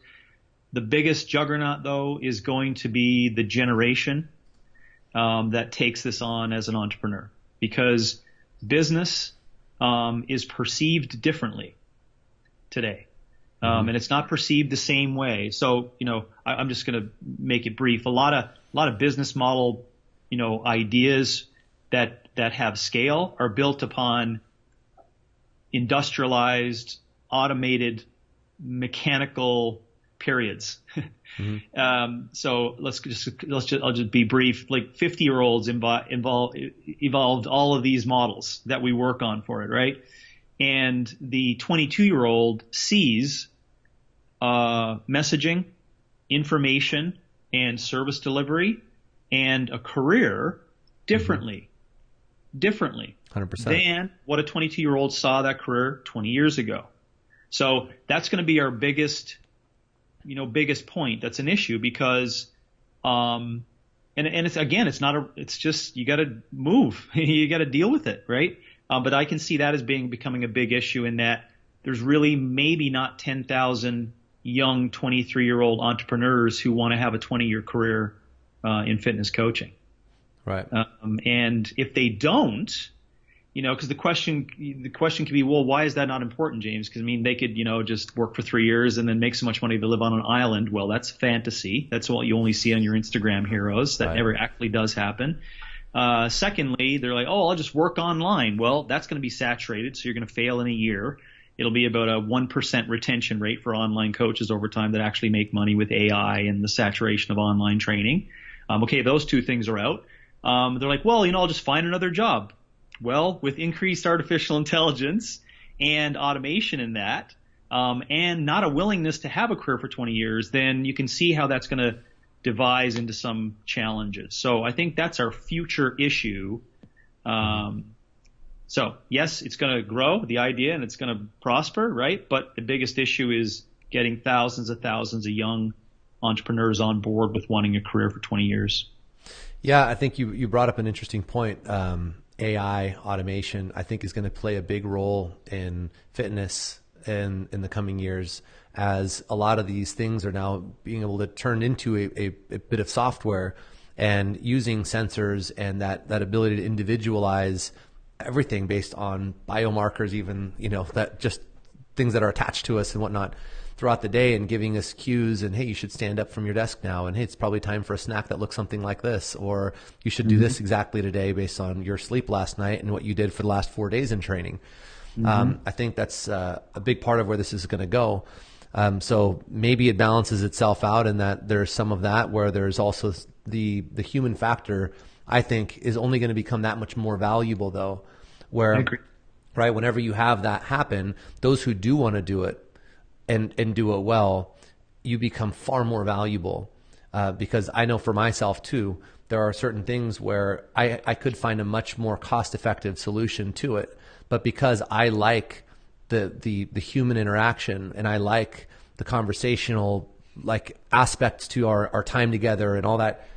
The biggest juggernaut, though, is going to be the generation that takes this on as an entrepreneur, because business is perceived differently today. And it's not perceived the same way. So, I'm just going to make it brief. A lot of business model, ideas that have scale are built upon industrialized, automated, mechanical periods. So I'll just be brief. Like 50-year-olds evolved all of these models that we work on for it, right? And the 22-year-old sees messaging, information, and service delivery and a career differently 100% than what a 22-year-old saw that career 20 years ago. So that's going to be our biggest biggest point that's an issue because, and it's, again, it's just, you got to move, you got to deal with it. Right. But I can see that as becoming a big issue in that there's really maybe not 10,000 young 23-year-old entrepreneurs who want to have a 20-year career in fitness coaching. Right. And if they don't, because the question could be, well, why is that not important, James? Because, I mean, they could, just work for 3 years and then make so much money to live on an island. Well, that's fantasy. That's what you only see on your Instagram heroes. That never actually does happen. Secondly, they're like, oh, I'll just work online. Well, that's going to be saturated, so you're going to fail in a year. It'll be about a 1% retention rate for online coaches over time that actually make money with AI and the saturation of online training. Okay, those two things are out. They're like, well, I'll just find another job. Well, with increased artificial intelligence and automation in that, and not a willingness to have a career for 20 years, then you can see how that's going to devise into some challenges. So I think that's our future issue. So yes, it's going to grow, the idea, and it's going to prosper, right? But the biggest issue is getting thousands of young entrepreneurs on board with wanting a career for 20 years. Yeah, I think you brought up an interesting point. AI automation, I think, is going to play a big role in fitness in the coming years, as a lot of these things are now being able to turn into a bit of software and using sensors and that ability to individualize everything based on biomarkers, even, that just things that are attached to us and whatnot throughout the day, and giving us cues and, hey, you should stand up from your desk now, and hey, it's probably time for a snack that looks something like this, or you should do this exactly today based on your sleep last night and what you did for the last 4 days in training. I think that's a big part of where this is going to go. So maybe it balances itself out in that there's some of that where there's also the human factor, I think, is only going to become that much more valuable, though, where, right, whenever you have that happen, those who do want to do it and do it well, you become far more valuable. Because I know for myself too, there are certain things where I could find a much more cost-effective solution to it, but because I like the human interaction and I like the conversational aspects to our time together and all that,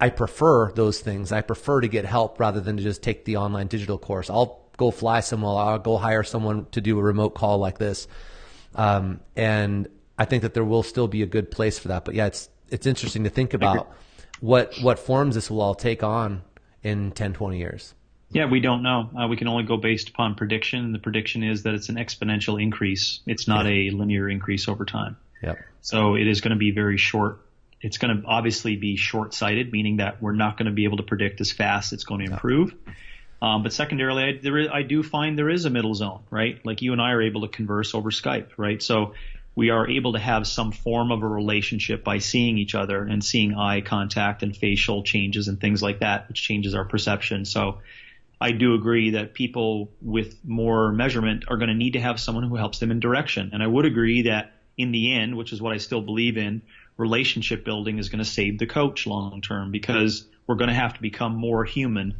I prefer those things. I prefer to get help rather than to just take the online digital course. I'll go fly somewhere. I'll go hire someone to do a remote call like this. And I think that there will still be a good place for that. But yeah, it's interesting to think about what forms this will all take on in 10, 20 years. Yeah, we don't know. We can only go based upon prediction. The prediction is that it's an exponential increase. It's not a linear increase over time. Yep. So it is going to be very short. It's going to obviously be short-sighted, meaning that we're not going to be able to predict as fast it's going to improve. But secondarily, I do find there is a middle zone, right? Like you and I are able to converse over Skype, right? So we are able to have some form of a relationship by seeing each other and seeing eye contact and facial changes and things like that, which changes our perception. So I do agree that people with more measurement are going to need to have someone who helps them in direction. And I would agree that in the end, which is what I still believe in, relationship building is going to save the coach long term, because we're going to have to become more human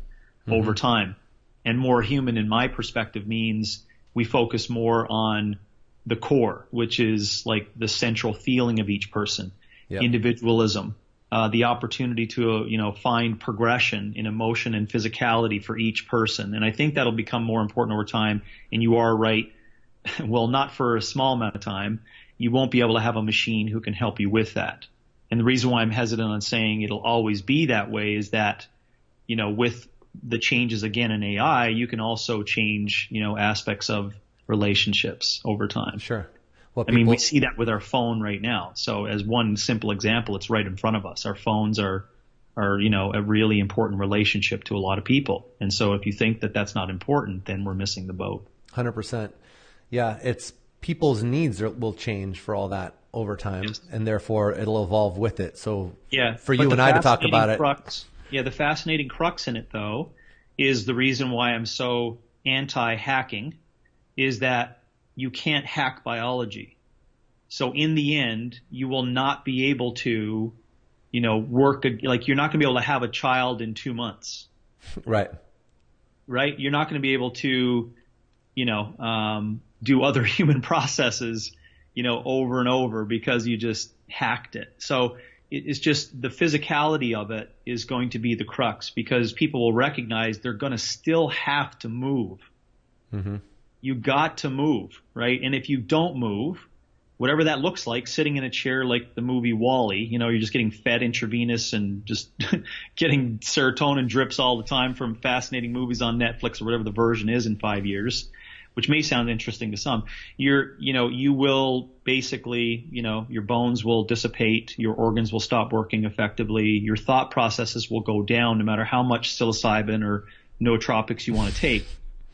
over time. And more human, in my perspective, means we focus more on the core, which is like the central feeling of each person, individualism, the opportunity to, find progression in emotion and physicality for each person. And I think that'll become more important over time. And you are right. Well, not for a small amount of time. You won't be able to have a machine who can help you with that. And the reason why I'm hesitant on saying it'll always be that way is that, with the changes again in AI, you can also change, aspects of relationships over time. Sure. We see that with our phone right now. So as one simple example, it's right in front of us. Our phones are a really important relationship to a lot of people. And so if you think that that's not important, then we're missing the boat. 100%. Yeah. It's people's needs will change for all that over time, and therefore it'll evolve with it. So for you and I to talk about it. The fascinating crux in it, though, is the reason why I'm so anti-hacking, is that you can't hack biology. So in the end, you will not be able to, work, you're not going to be able to have a child in 2 months. Right. Right? You're not going to be able to, do other human processes, over and over because you just hacked it. So it's just the physicality of it is going to be the crux, because people will recognize they're going to still have to move. Mm-hmm. You got to move, right? And if you don't move, whatever that looks like, sitting in a chair like the movie Wall-E, you're just getting fed intravenous and just getting serotonin drips all the time from fascinating movies on Netflix or whatever the version is in 5 years, which may sound interesting to some. You will basically, your bones will dissipate, your organs will stop working effectively, your thought processes will go down no matter how much psilocybin or nootropics you want to take.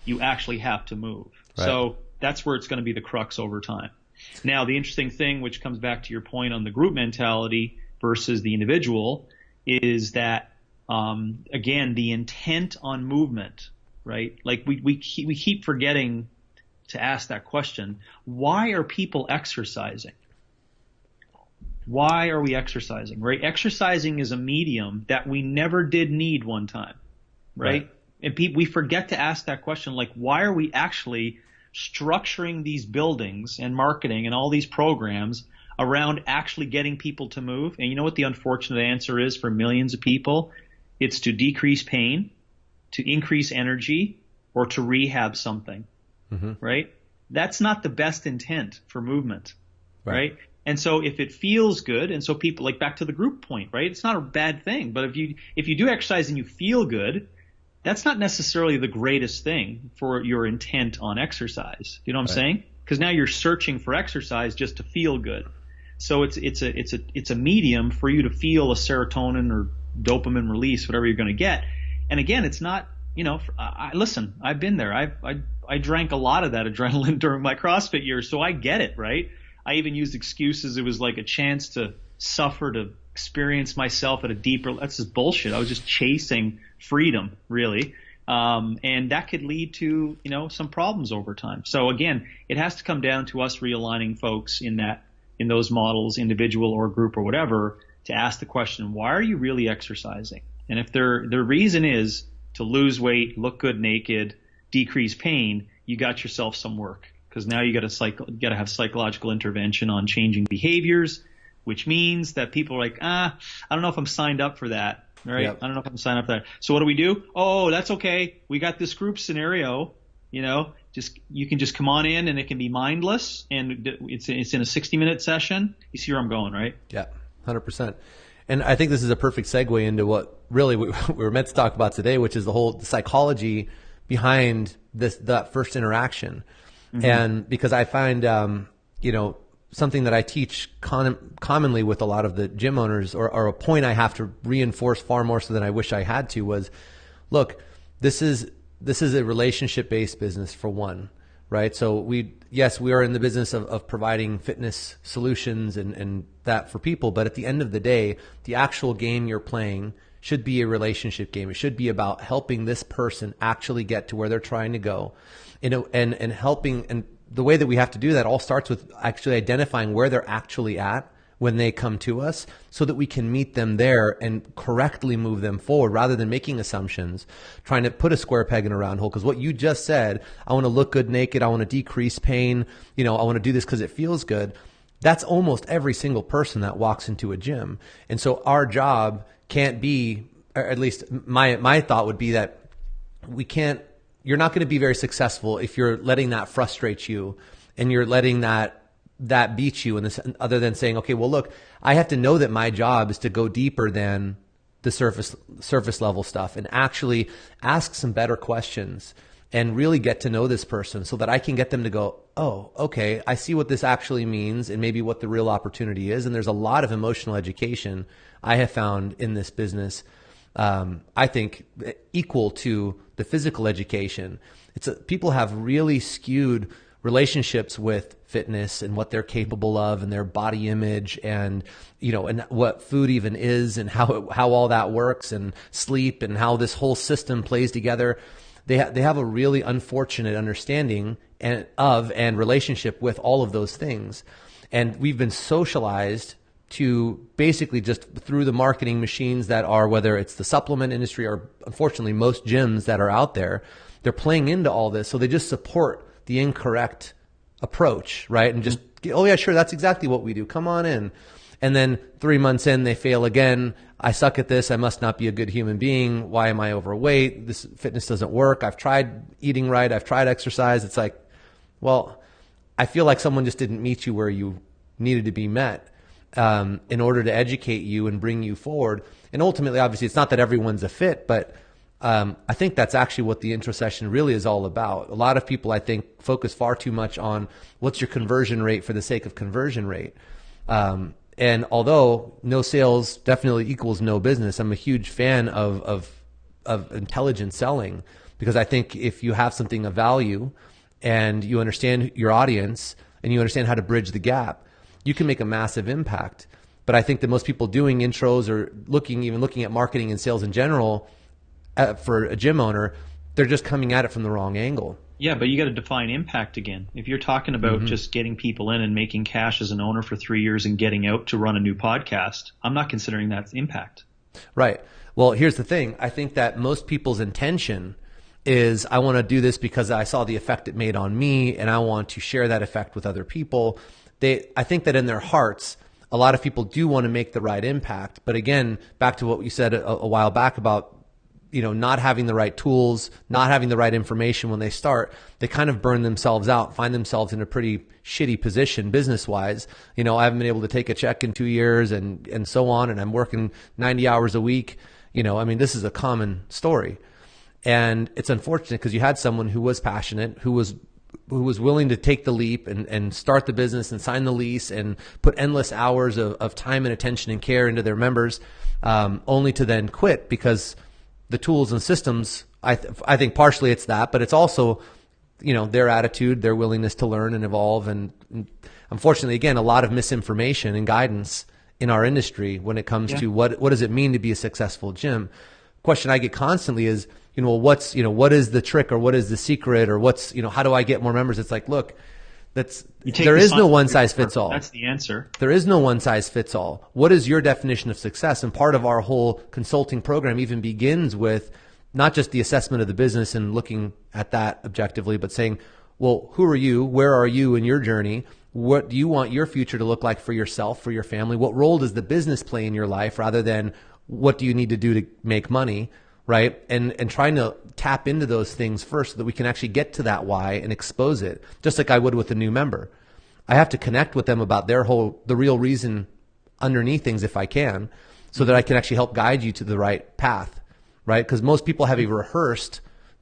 You actually have to move. Right. So that's where it's going to be the crux over time. Now, the interesting thing, which comes back to your point on the group mentality versus the individual, is that, again, the intent on movement, right? Like we keep forgetting to ask that question. Why are people exercising? Why are we exercising, right? Exercising is a medium that we never did need one time, right? And we forget to ask that question, like, why are we actually structuring these buildings and marketing and all these programs around actually getting people to move? And you know what the unfortunate answer is for millions of people? It's to decrease pain, to increase energy, or to rehab something, right? That's not the best intent for movement, right? And so if it feels good, and so people, like back to the group point, right? It's not a bad thing, but if you do exercise and you feel good, that's not necessarily the greatest thing for your intent on exercise. You know what I'm saying? Because now you're searching for exercise just to feel good. So it's a medium for you to feel a serotonin or dopamine release, whatever you're going to get. And again, it's not, listen, I've been there. I drank a lot of that adrenaline during my CrossFit years, so I get it, right? I even used excuses. It was like a chance to suffer, to experience myself at a deeper. That's just bullshit. I was just chasing freedom, really, and that could lead to some problems over time. So again, it has to come down to us realigning folks in those models, individual or group or whatever, to ask the question: why are you really exercising? And if the reason is to lose weight, look good naked, decrease pain, you got yourself some work, because now you got to have psychological intervention on changing behaviors, which means that people are like, I don't know if I'm signed up for that, right? Yep. I don't know if I'm signed up for that. So what do we do? Oh, that's okay. We got this group scenario, you can just come on in, and it can be mindless, and it's in a 60-minute session. You see where I'm going, right? Yeah, 100%. And I think this is a perfect segue into what really we were meant to talk about today, which is the psychology behind that first interaction. Mm-hmm. And because I find, something that I teach commonly with a lot of the gym owners, or a point I have to reinforce far more so than I wish I had to, was, look, this is a relationship-based business, for one, right? So we are in the business of providing fitness solutions and that for people, but at the end of the day, the actual game you're playing should be a relationship game. It should be about helping this person actually get to where they're trying to go, and helping. And the way that we have to do that all starts with actually identifying where they're actually at when they come to us, so that we can meet them there and correctly move them forward, rather than making assumptions, trying to put a square peg in a round hole. Because what you just said, I want to look good naked, I want to decrease pain, I want to do this because it feels good. That's almost every single person that walks into a gym. And so our job can't be, or at least my thought would be that you're not going to be very successful if you're letting that frustrate you, and you're letting that beat you, other than saying, okay, well, look, I have to know that my job is to go deeper than the surface level stuff, and actually ask some better questions and really get to know this person, so that I can get them to go, oh, okay, I see what this actually means, and maybe what the real opportunity is. And there's a lot of emotional education I have found in this business, I think equal to the physical education. People have really skewed relationships with fitness and what they're capable of, and their body image, and and what food even is, and how all that works, and sleep, and how this whole system plays together. They have a really unfortunate understanding and relationship with all of those things, and we've been socialized to basically, just through the marketing machines that are, whether it's the supplement industry or unfortunately most gyms that are out there, they're playing into all this, so they just support the incorrect approach, right? And just, oh yeah, sure, that's exactly what we do. Come on in. And then 3 months in, they fail again. I suck at this. I must not be a good human being. Why am I overweight? This fitness doesn't work. I've tried eating right. I've tried exercise. It's like, well, I feel like someone just didn't meet you where you needed to be met in order to educate you and bring you forward. And ultimately, obviously, it's not that everyone's a fit, but I think that's actually what the intro session really is all about. A lot of people, I think, focus far too much on what's your conversion rate for the sake of conversion rate. And although no sales definitely equals no business, I'm a huge fan of intelligent selling, because I think if you have something of value and you understand your audience and you understand how to bridge the gap, you can make a massive impact. But I think that most people doing intros or even looking at marketing and sales in general for a gym owner, they're just coming at it from the wrong angle. Yeah, but you got to define impact again. If you're talking about just getting people in and making cash as an owner for 3 years and getting out to run a new podcast, I'm not considering that impact. Right. Well, here's the thing. I think that most people's intention is, I want to do this because I saw the effect it made on me and I want to share that effect with other people. I think that in their hearts, a lot of people do want to make the right impact. But again, back to what you said a while back about, not having the right tools, not having the right information when they start, they kind of burn themselves out, find themselves in a pretty shitty position business-wise. I haven't been able to take a check in 2 years and so on, and I'm working 90 hours a week. This is a common story. And it's unfortunate because you had someone who was passionate, who was willing to take the leap and start the business and sign the lease and put endless hours of time and attention and care into their members, only to then quit because the tools and systems, I think partially it's that, but it's also, their attitude, their willingness to learn and evolve. And unfortunately, again, a lot of misinformation and guidance in our industry when it comes to what does it mean to be a successful gym. Question I get constantly is, what is the trick, or what is the secret, or how do I get more members? It's like, look, there is no one size fits all. That's the answer. There is no one size fits all. What is your definition of success? And part of our whole consulting program even begins with not just the assessment of the business and looking at that objectively, but saying, well, who are you? Where are you in your journey? What do you want your future to look like for yourself, for your family? What role does the business play in your life, rather than what do you need to do to make money? Right? And trying to tap into those things first so that we can actually get to that why and expose it, just like I would with a new member. I have to connect with them about the real reason underneath things if I can, so that I can actually help guide you to the right path, right? Because most people have a rehearsed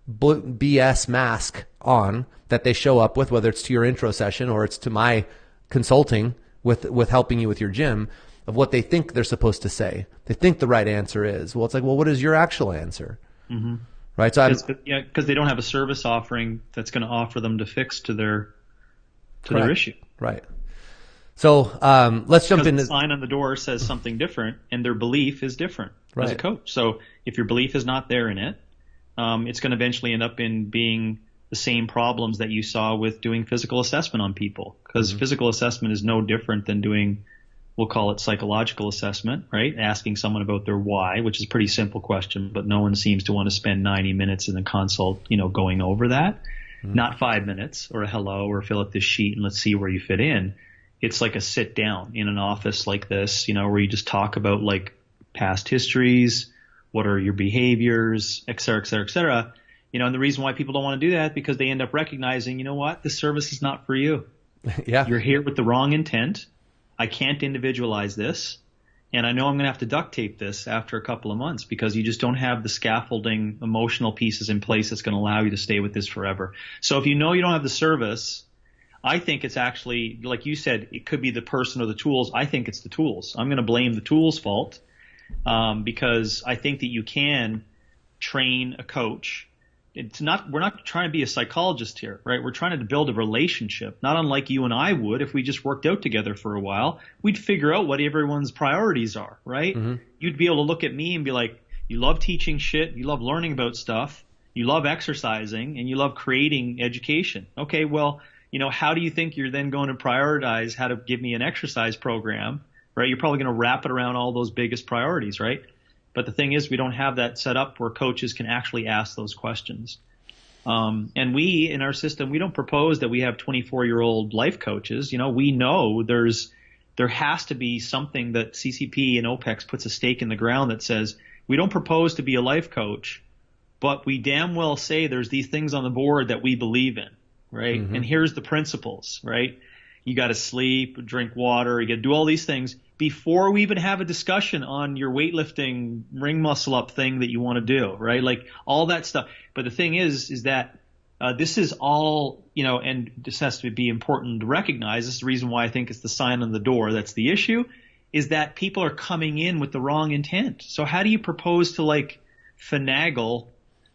BS mask on that they show up with, whether it's to your intro session or it's to my consulting with helping you with your gym, of what they think they're supposed to say. They think the right answer is. Well, it's like, well, what is your actual answer? Mm-hmm. Right. So because they don't have a service offering that's going to offer them to fix to their issue. Right. So let's jump into the sign on the door says something different, and their belief is different as a coach. So if your belief is not there in it, it's going to eventually end up in being the same problems that you saw with doing physical assessment on people. Because physical assessment is no different than doing, we'll call it psychological assessment, right? Asking someone about their why, which is a pretty simple question, but no one seems to want to spend 90 minutes in a consult, going over that. Not 5 minutes or a hello or fill out this sheet and let's see where you fit in. It's like a sit down in an office like this, where you just talk about like past histories, what are your behaviors, et cetera, et cetera, et cetera. And the reason why people don't want to do that, because they end up recognizing, you know what, this service is not for you. Yeah. You're here with the wrong intent. I can't individualize this, and I know I'm going to have to duct tape this after a couple of months because you just don't have the scaffolding emotional pieces in place that's going to allow you to stay with this forever. So if you know you don't have the service, I think it's actually, like you said, it could be the person or the tools. I think it's the tools. I'm going to blame the tools' fault because I think that you can train a coach. We're not trying to be a psychologist here, right? We're trying to build a relationship, not unlike you and I would if we just worked out together for a while. We'd figure out what everyone's priorities are, right? Mm-hmm. You'd be able to look at me and be like, you love teaching shit, you love learning about stuff, you love exercising, and you love creating education. Okay, well, how do you think you're then going to prioritize how to give me an exercise program, right? You're probably going to wrap it around all those biggest priorities, right? But the thing is, we don't have that set up where coaches can actually ask those questions. And we, in our system, we don't propose that we have 24-year-old life coaches. We know there has to be something that CCP and OPEX puts a stake in the ground that says, we don't propose to be a life coach, but we damn well say there's these things on the board that we believe in, right? Mm-hmm. And here's the principles, right? You got to sleep, drink water, you got to do all these things before we even have a discussion on your weightlifting ring muscle up thing that you want to do, right? Like all that stuff. But the thing is that this is all, and this has to be important to recognize. This is the reason why I think it's the sign on the door that's the issue, is that people are coming in with the wrong intent. So how do you propose to like finagle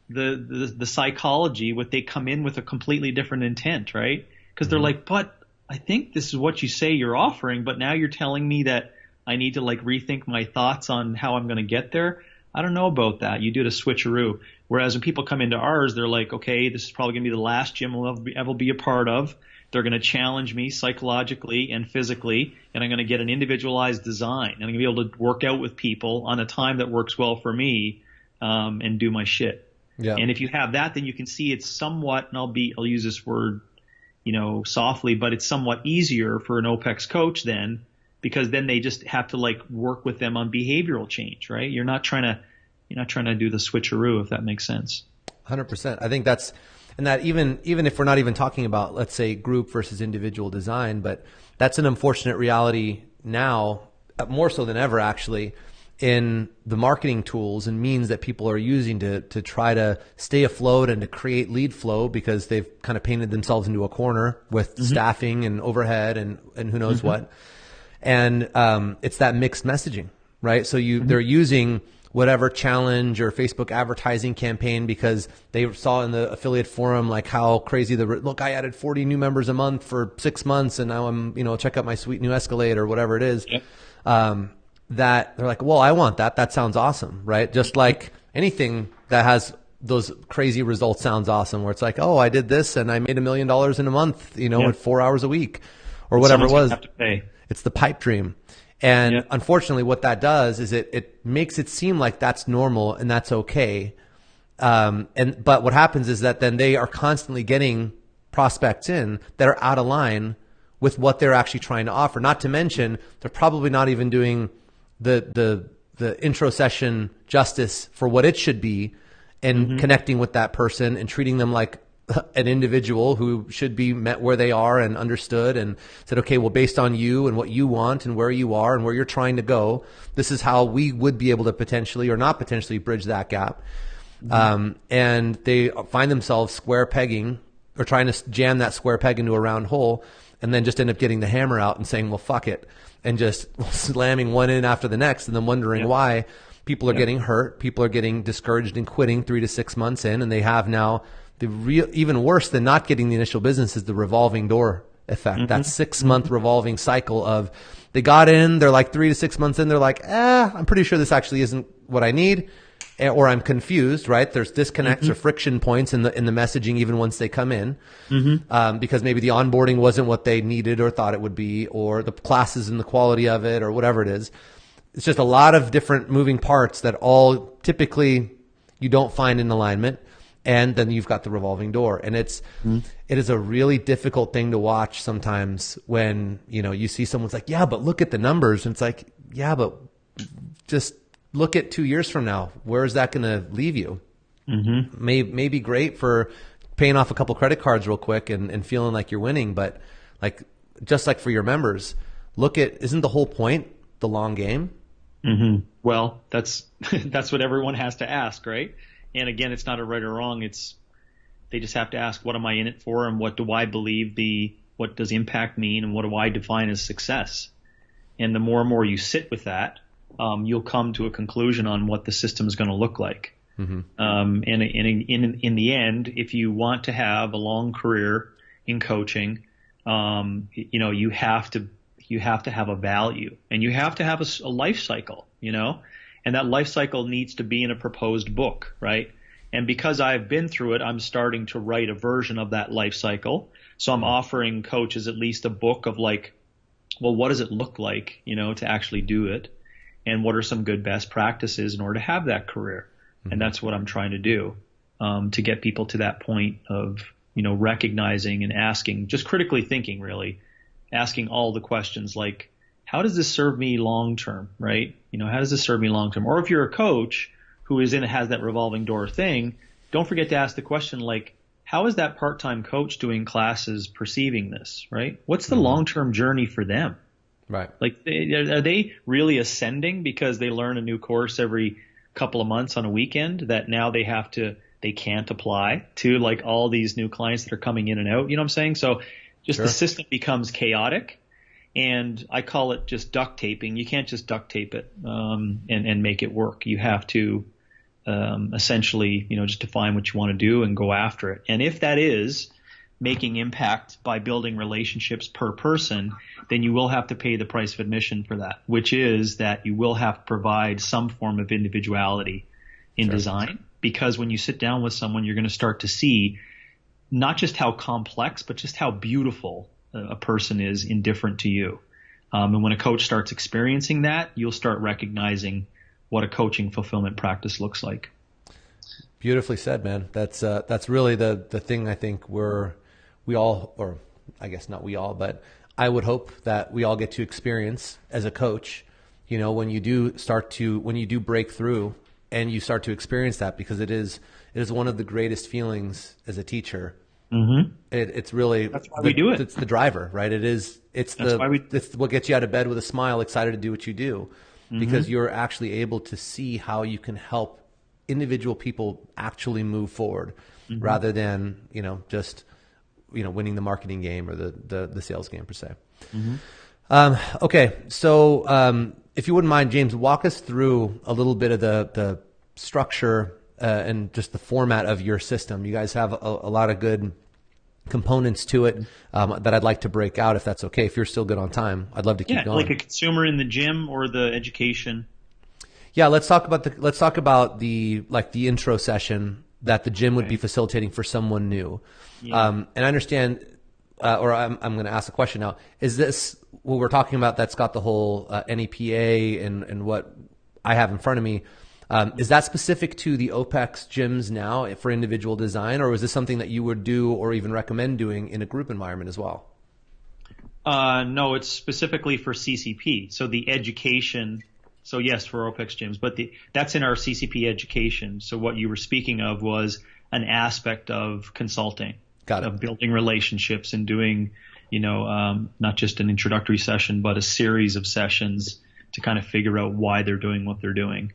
the psychology when they come in with a completely different intent, right? Because they're like, but I think this is what you say you're offering, but now you're telling me that I need to like rethink my thoughts on how I'm going to get there. I don't know about that. You do the switcheroo. Whereas when people come into ours, they're like, okay, this is probably going to be the last gym I'll ever be a part of. They're going to challenge me psychologically and physically, and I'm going to get an individualized design. And I'm going to be able to work out with people on a time that works well for me, and do my shit. Yeah. And if you have that, then you can see it's somewhat, and I'll use this word, softly, but it's somewhat easier for an OPEX coach then, because then they just have to like work with them on behavioral change, right? You're not trying to do the switcheroo, if that makes sense. 100%. I think that's, and that even if we're not even talking about, let's say, group versus individual design, but that's an unfortunate reality now, more so than ever actually, in the marketing tools and means that people are using to try to stay afloat and to create lead flow, because they've kind of painted themselves into a corner with staffing and overhead and who knows what. And it's that mixed messaging, right? So they're using whatever challenge or Facebook advertising campaign because they saw in the affiliate forum like how crazy look, I added 40 new members a month for 6 months and now I'm, check out my sweet new Escalade or whatever it is. Yep. That they're like, well, I want that. That sounds awesome, right? Just like anything that has those crazy results sounds awesome, where it's like, oh, I did this and I made $1 million in a month, at 4 hours a week or whatever it was. Have to pay. It's the pipe dream. And unfortunately what that does is it makes it seem like that's normal and that's okay. But what happens is that then they are constantly getting prospects in that are out of line with what they're actually trying to offer. Not to mention, they're probably not even doing the intro session justice for what it should be, and connecting with that person and treating them like an individual who should be met where they are and understood, and said, okay, well, based on you and what you want and where you are and where you're trying to go, this is how we would be able to potentially or not potentially bridge that gap. And they find themselves square pegging or trying to jam that square peg into a round hole, and then just end up getting the hammer out and saying, well, fuck it, and just slamming one in after the next, and then wondering why people are getting hurt. People are getting discouraged and quitting 3 to 6 months in, and they have now even worse than not getting the initial business is the revolving door effect. That 6 month revolving cycle of they got in, they're like 3 to 6 months in, they're like, I'm pretty sure this actually isn't what I need. Or I'm confused, right? There's disconnects or friction points in the messaging even once they come in, because maybe the onboarding wasn't what they needed or thought it would be, or the classes and the quality of it, or whatever it is. It's just a lot of different moving parts that all typically you don't find in alignment, and then you've got the revolving door, and it is a really difficult thing to watch sometimes when you see someone's like, yeah, but look at the numbers, and it's like, yeah, but just look at 2 years from now. Where is that going to leave you? May be great for paying off a couple credit cards real quick and feeling like you're winning. But just like for your members, isn't the whole point the long game? Well, that's what everyone has to ask, right? And again, it's not a right or wrong. They just have to ask, what am I in it for? And what do I believe what does impact mean? And what do I define as success? And the more and more you sit with that, you'll come to a conclusion on what the system is going to look like. And in the end, if you want to have a long career in coaching, you have to have a value, and you have to have a life cycle, and that life cycle needs to be in a proposed book, right? And because I've been through it, I'm starting to write a version of that life cycle. So I'm offering coaches at least a book of like, well, what does it look like, to actually do it? And what are some good best practices in order to have that career? And that's what I'm trying to do. to get people to that point of, recognizing and asking, just critically thinking, really asking all the questions like, how does this serve me long term, right? How does this serve me long term? Or if you're a coach who has that revolving door thing, don't forget to ask the question like, how is that part-time coach doing classes perceiving this, right? What's the long-term journey for them? Right. Like, are they really ascending because they learn a new course every couple of months on a weekend that now they can't apply to like all these new clients that are coming in and out? You know what I'm saying? So just the system becomes chaotic, and I call it just duct taping. You can't just duct tape it and make it work. You have to essentially, just define what you want to do and go after it. And if that is making impact by building relationships per person, then you will have to pay the price of admission for that, which is that you will have to provide some form of individuality in design. Because when you sit down with someone, you're going to start to see not just how complex, but just how beautiful a person is indifferent to you. And when a coach starts experiencing that, you'll start recognizing what a coaching fulfillment practice looks like. Beautifully said, man. That's really the thing I think we all, or I guess not we all, but I would hope that we all get to experience as a coach, when you do break through and you start to experience that, because it is one of the greatest feelings as a teacher. Mm-hmm. It's really, that's why we do it. It's the driver, right? It's what gets you out of bed with a smile, excited to do what you do, because you're actually able to see how you can help individual people actually move forward, rather than, just, winning the marketing game or the sales game per se. Okay. So, if you wouldn't mind, James, walk us through a little bit of the structure and just the format of your system. You guys have a lot of good components to it that I'd like to break out, if that's okay. If you're still good on time, I'd love to keep going. Like a consumer in the gym or the education. Yeah, let's talk about the intro session that the gym would be facilitating for someone new. Yeah. And I understand, or I'm going to ask a question now. Is this what we're talking about? That's got the whole NEPA and what I have in front of me. Is that specific to the OPEX gyms now for individual design, or is this something that you would do or even recommend doing in a group environment as well? No, it's specifically for CCP. So the education. So yes, for OPEX gyms, but that's in our CCP education. So what you were speaking of was an aspect of consulting, of building relationships and doing, not just an introductory session, but a series of sessions to kind of figure out why they're doing what they're doing.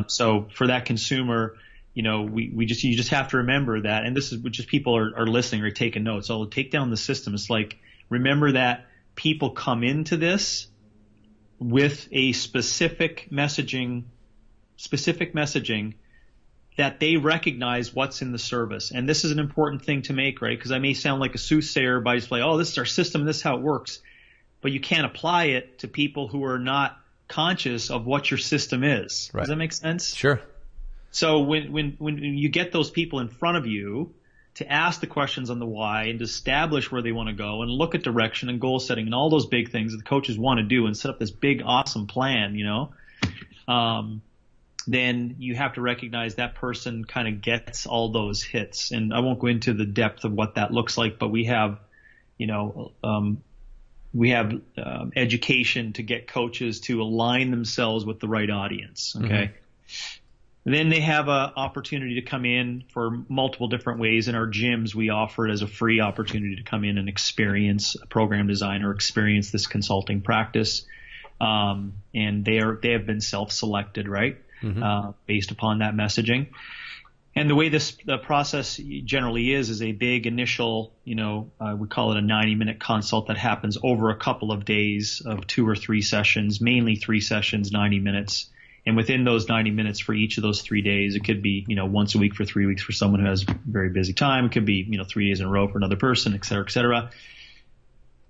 So for that consumer, you just have to remember that, and this is just people are listening or taking notes. So I'll take down the system. It's like, remember that people come into this with a specific messaging that they recognize what's in the service. And this is an important thing to make, right? Because I may sound like a soothsayer by just like, oh, this is our system, this is how it works. But you can't apply it to people who are not conscious of what your system is. Right. Does that make sense? Sure. So when you get those people in front of you to ask the questions on the why and to establish where they want to go and look at direction and goal setting and all those big things that the coaches want to do and set up this big, awesome plan, then you have to recognize that person kind of gets all those hits. And I won't go into the depth of what that looks like, but we have, education to get coaches to align themselves with the right audience. Okay. Then they have an opportunity to come in for multiple different ways. In our gyms, we offer it as a free opportunity to come in and experience a program design or experience this consulting practice. And they have been self-selected, right? Based upon that messaging. And the way the process generally is a big initial, we call it a 90-minute consult that happens over a couple of days of 2 or 3 sessions, mainly 3 sessions, 90 minutes. And within those 90 minutes for each of those 3 days, it could be, once a week for 3 weeks for someone who has very busy time. It could be, 3 days in a row for another person, et cetera, et cetera.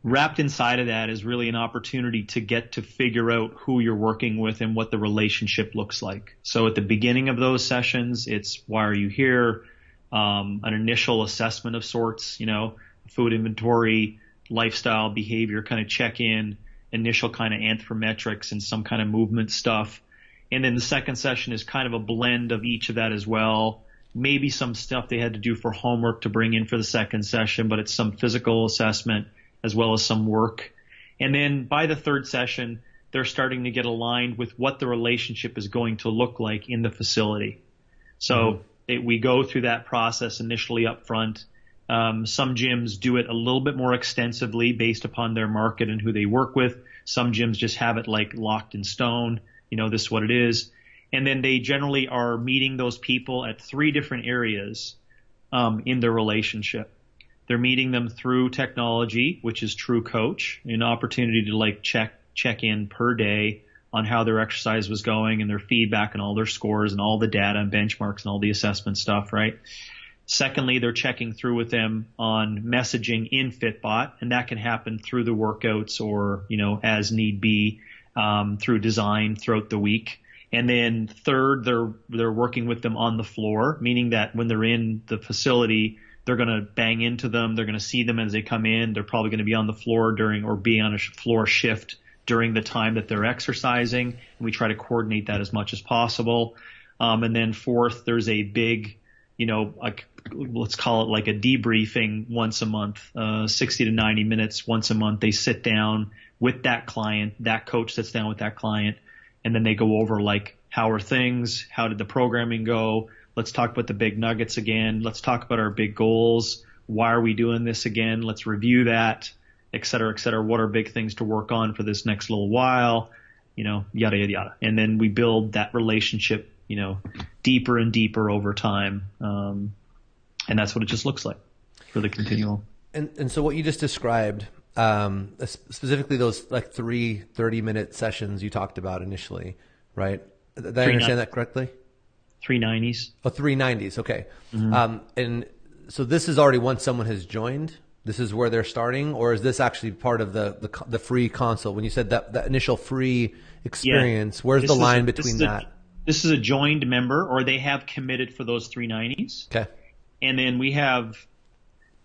Wrapped inside of that is really an opportunity to get to figure out who you're working with and what the relationship looks like. So at the beginning of those sessions, it's why are you here? An initial assessment of sorts, food inventory, lifestyle, behavior, kind of check in, initial kind of anthropometrics and some kind of movement stuff. And then the second session is kind of a blend of each of that as well. maybe some stuff they had to do for homework to bring in for the second session, but it's some physical assessment as well as some work. And then by the third session, they're starting to get aligned with what the relationship is going to look like in the facility. So we go through that process initially up front. Some gyms do it a little bit more extensively based upon their market and who they work with. Some gyms just have it like locked in stone. This is what it is. And then they generally are meeting those people at 3 different areas in their relationship. They're meeting them through technology, which is True Coach, an opportunity to like check in per day on how their exercise was going and their feedback and all their scores and all the data and benchmarks and all the assessment stuff, right? Secondly, they're checking through with them on messaging in Fitbot, and that can happen through the workouts or, as need be, through design throughout the week. And then third, they're working with them on the floor, meaning that when they're in the facility, they're going to bang into them. They're going to see them as they come in. They're probably going to be on the floor or be on a floor shift during the time that they're exercising. And we try to coordinate that as much as possible. And then fourth, there's a big, let's call it like a debriefing once a month, 60 to 90 minutes once a month. They sit down with that client, that coach sits down with that client, and then they go over like, how are things? How did the programming go? Let's talk about the big nuggets again. Let's talk about our big goals. Why are we doing this again? Let's review that, et cetera, et cetera. What are big things to work on for this next little while? Yada, yada, yada. And then we build that relationship, deeper and deeper over time. And that's what it just looks like for the continuum. And so what you just described, specifically those like 3 30-minute sessions you talked about initially, right? Did I understand that correctly? 390s. Oh, 390s. Okay. And so this is already once someone has joined, this is where they're starting, or is this actually part of the free consult? When you said that initial free experience, where's the line between that? This is a joined member, or they have committed for those 390s. Okay. And then we have,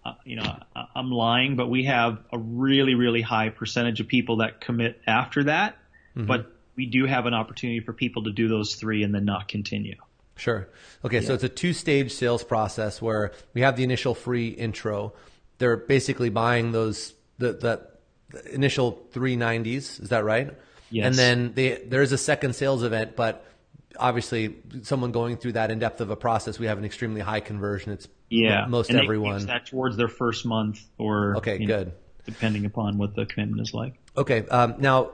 I'm lying, but we have a really, really high percentage of people that commit after that. But we do have an opportunity for people to do those 3 and then not continue. Sure. Okay. So it's a 2-stage sales process where we have the initial free intro. They're basically buying the initial 390s. Is that right? Yes. And then there is a second sales event, but obviously someone going through that in depth of a process, we have an extremely high conversion. It's most and everyone. They use that towards their first month or good. Depending upon what the commitment is like. Okay. Now,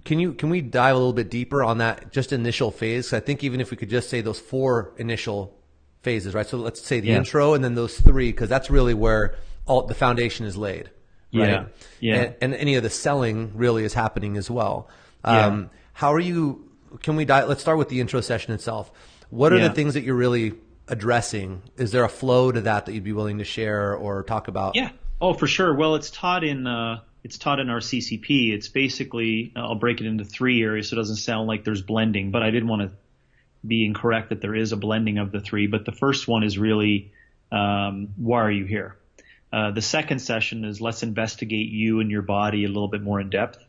can we dive a little bit deeper on that just initial phase? I think even if we could just say those 4 initial phases, right? So let's say the intro and then those 3, because that's really where all the foundation is laid, right? Yeah. And any of the selling really is happening as well. How are you? Can we dive? Let's start with the intro session itself. What are the things that you're really addressing? Is there a flow to that you'd be willing to share or talk about? Yeah. Oh, for sure. Well, it's taught in our CCP. It's basically, I'll break it into 3 areas so it doesn't sound like there's blending, but I didn't want to be incorrect that there is a blending of the 3. But the first one is really, why are you here? The second session is let's investigate you and your body a little bit more in depth.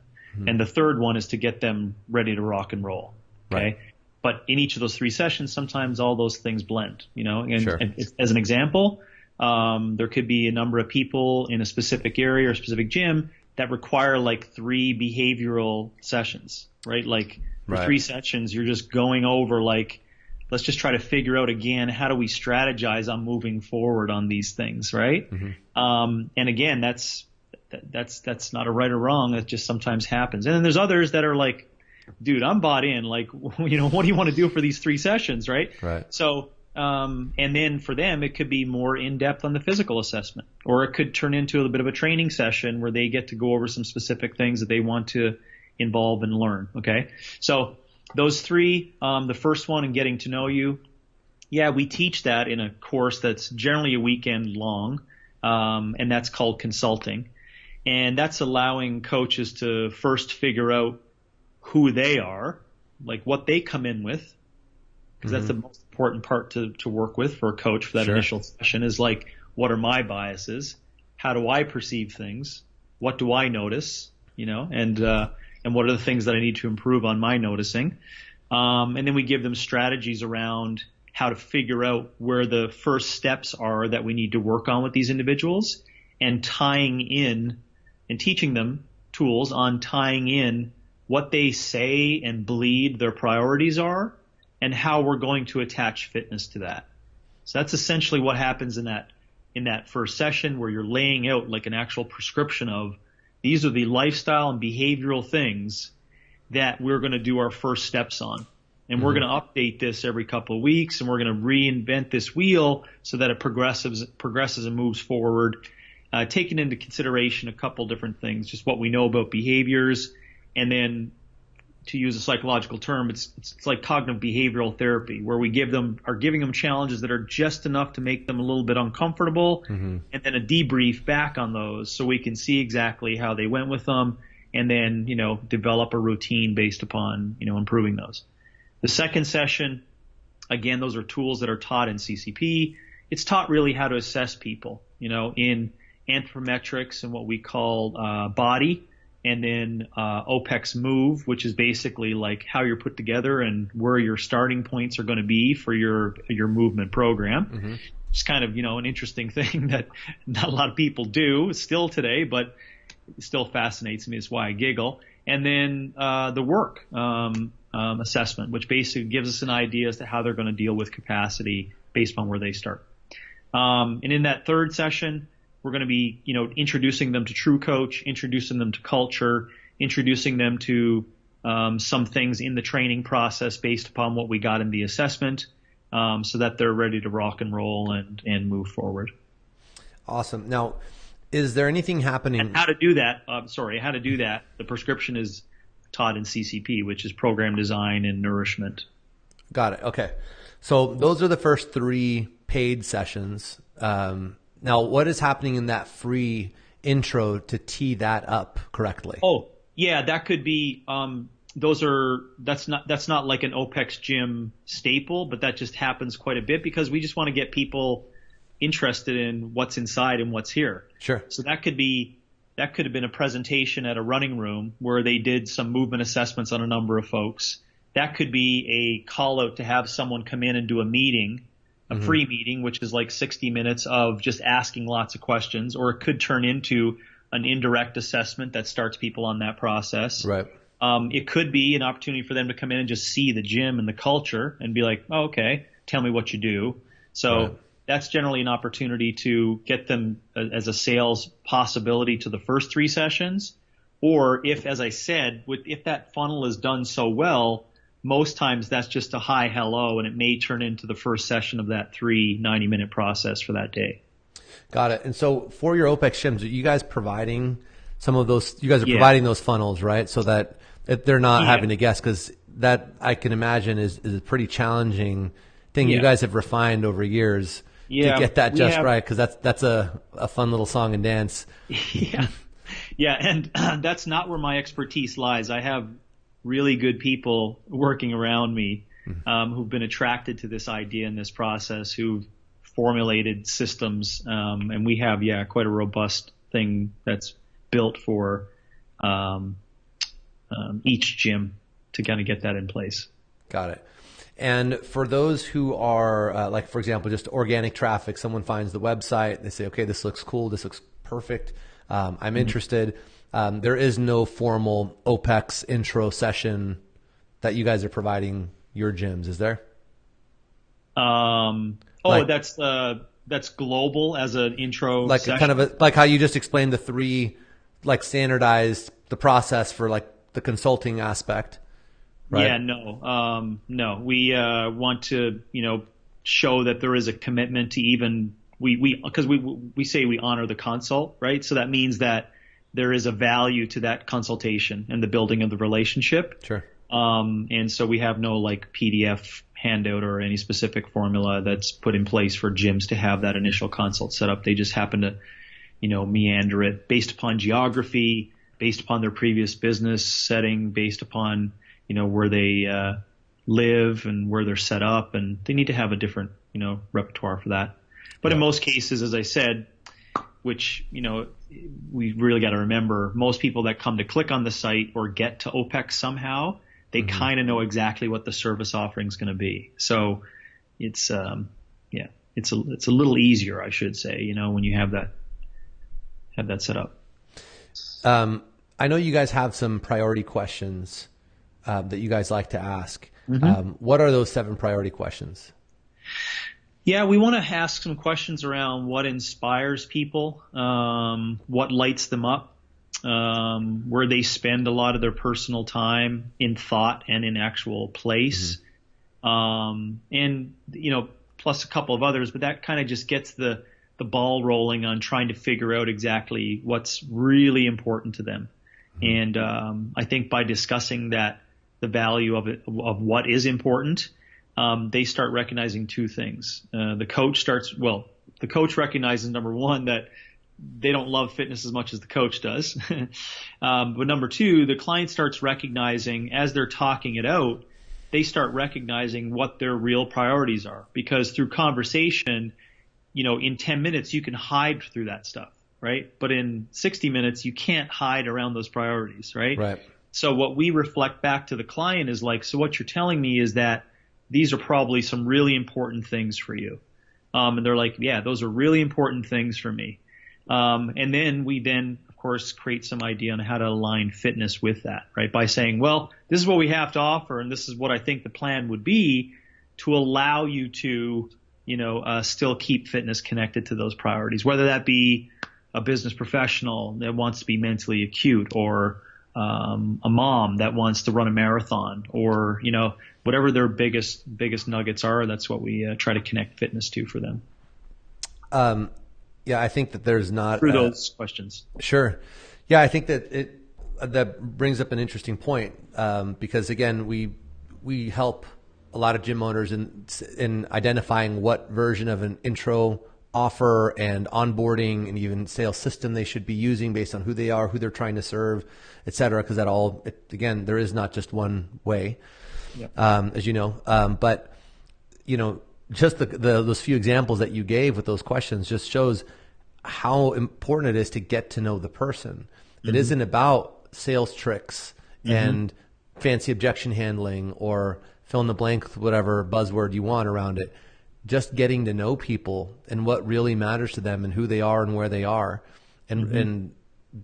And the third one is to get them ready to rock and roll. Okay. Right. But in each of those 3 sessions, sometimes all those things blend, and as an example, there could be a number of people in a specific area or a specific gym that require like 3 behavioral sessions, right? Like for 3 sessions, you're just going over like, let's just try to figure out again, how do we strategize on moving forward on these things, right? And again, that's not a right or wrong. That just sometimes happens. And then there's others that are like, dude, I'm bought in. Like, what do you want to do for these 3 sessions, right? Right. So, and then for them, it could be more in depth on the physical assessment, or it could turn into a bit of a training session where they get to go over some specific things that they want to involve and learn. Okay. So those 3, the first one in getting to know you. Yeah, we teach that in a course that's generally a weekend long. And that's called Consulting. And that's allowing coaches to first figure out who they are, like what they come in with, because that's the most important part to work with for a coach for that initial session is like, what are my biases? How do I perceive things? What do I notice? And what are the things that I need to improve on my noticing? And then we give them strategies around how to figure out where the first steps are that we need to work on with these individuals, and tying in and teaching them tools on tying in what they say and bleed their priorities are and how we're going to attach fitness to that. So that's essentially what happens in that first session, where you're laying out like an actual prescription of these are the lifestyle and behavioral things that we're going to do our first steps on. And we're going to update this every couple of weeks, and we're going to reinvent this wheel so that it progresses and moves forward, taking into consideration a couple different things, just what we know about behaviors. And then, to use a psychological term, it's like cognitive behavioral therapy, where we are giving them challenges that are just enough to make them a little bit uncomfortable, and then a debrief back on those so we can see exactly how they went with them, and then, develop a routine based upon, improving those. The second session, again, those are tools that are taught in CCP. It's taught really how to assess people, in anthropometrics and what we call body, and then OPEX move, which is basically like how you're put together and where your starting points are going to be for your movement program. It's kind of, an interesting thing that not a lot of people do still today, but it still fascinates me. It's why I giggle. And then the work assessment, which basically gives us an idea as to how they're going to deal with capacity based on where they start. And in that third session, we're going to be, introducing them to True Coach, introducing them to culture, introducing them to some things in the training process based upon what we got in the assessment, so that they're ready to rock and roll and move forward. Awesome. Now, is there anything happening? And how to do that? The prescription is taught in CCP, which is program design and nourishment. Got it. Okay. So those are the first 3 paid sessions. Now, what is happening in that free intro to tee that up correctly? Oh, yeah, that could be. That's not like an OPEX gym staple, but that just happens quite a bit because we just want to get people interested in what's inside and what's here. Sure. So that could have been a presentation at a running room where they did some movement assessments on a number of folks. That could be a call out to have someone come in and do a meeting, a free meeting, which is like 60 minutes of just asking lots of questions, or it could turn into an indirect assessment that starts people on that process. Right. It could be an opportunity for them to come in and just see the gym and the culture and be like, oh, okay, tell me what you do. So that's generally an opportunity to get them as a sales possibility to the first 3 sessions. Or if, as I said, if that funnel is done so well, most times that's just a hi, hello, and it may turn into the first session of that 3 90-minute process for that day. Got it. And so for your OPEX gyms, are you guys providing some of those? You guys are providing those funnels, right? So that they're not having to guess, because that, I can imagine, is a pretty challenging thing you guys have refined over years to get that just right, because that's a fun little song and dance. Yeah, and that's not where my expertise lies. I have really good people working around me who've been attracted to this idea and this process, who've formulated systems, and we have quite a robust thing that's built for each gym to kind of get that in place. Got it. And for those who are like, for example, just organic traffic, someone finds the website, they say, okay, this looks cool, this looks perfect, I'm interested. There is no formal OPEX intro session that you guys are providing your gyms, is there? That's global as an intro like session? Kind of like how you just explained the 3, like standardized the process for like the consulting aspect, right? Yeah, no. We want to, show that there is a commitment to even because we say we honor the consult, right? So that means that there is a value to that consultation and the building of the relationship. Sure. And so we have no like PDF handout or any specific formula that's put in place for gyms to have that initial consult set up. They just happen to, meander it based upon geography, based upon their previous business setting, based upon, where they live and where they're set up, and they need to have a different, repertoire for that. But in most cases, as I said, which, we really got to remember, most people that come to click on the site or get to OPEX somehow, they kind of know exactly what the service offering is going to be. So yeah, it's a little easier, I should say, when you have that set up. I know you guys have some priority questions that you guys like to ask. What are those 7 priority questions? Yeah, we want to ask some questions around what inspires people, what lights them up, where they spend a lot of their personal time in thought and in actual place. And, plus a couple of others, but that kind of just gets the ball rolling on trying to figure out exactly what's really important to them. And I think by discussing the value of what is important, they start recognizing 2 things. The coach recognizes, number 1, that they don't love fitness as much as the coach does. But number 2, the client starts recognizing, as they're talking it out, they start recognizing what their real priorities are. Because through conversation, in 10 minutes, you can hide through that stuff, right? But in 60 minutes, you can't hide around those priorities, right? Right. So what we reflect back to the client is like, so what you're telling me is that these are probably some really important things for you. And they're like, yeah, those are really important things for me. And then we of course, create some idea on how to align fitness with that, right? By saying, well, this is what we have to offer, and this is what I think the plan would be to allow you to, still keep fitness connected to those priorities, whether that be a business professional that wants to be mentally acute, or a mom that wants to run a marathon, or, whatever their biggest nuggets are. That's what we try to connect fitness to for them. Yeah, I think that there's not through those questions. Sure. Yeah, I think that that brings up an interesting point, because again, we help a lot of gym owners in identifying what version of an intro offer and onboarding and even sales system they should be using based on who they are, who they're trying to serve, et cetera. Because again, there is not just one way, as you know. But just those few examples that you gave with those questions just shows how important it is to get to know the person. It isn't about sales tricks and fancy objection handling or fill in the blank with whatever buzzword you want around it. Just getting to know people and what really matters to them and who they are and where they are, and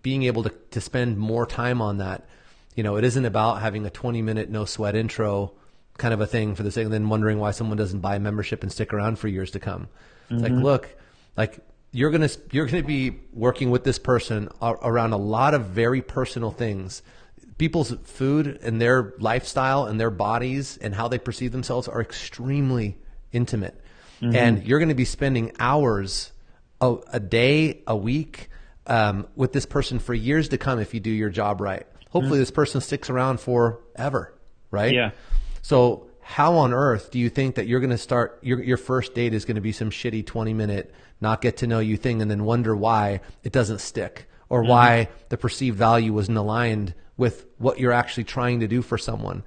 being able to spend more time on that. It isn't about having a 20-minute no sweat intro kind of a thing for the sake, and then wondering why someone doesn't buy a membership and stick around for years to come. It's like, look, like you're gonna be working with this person around a lot of very personal things. People's food and their lifestyle and their bodies and how they perceive themselves are extremely intimate. And you're going to be spending hours a day, a week with this person for years to come if you do your job right. Hopefully this person sticks around forever, right? Yeah. So how on earth do you think that you're going to start your first date is going to be some shitty 20-minute not get to know you thing and then wonder why it doesn't stick, or why the perceived value wasn't aligned with what you're actually trying to do for someone?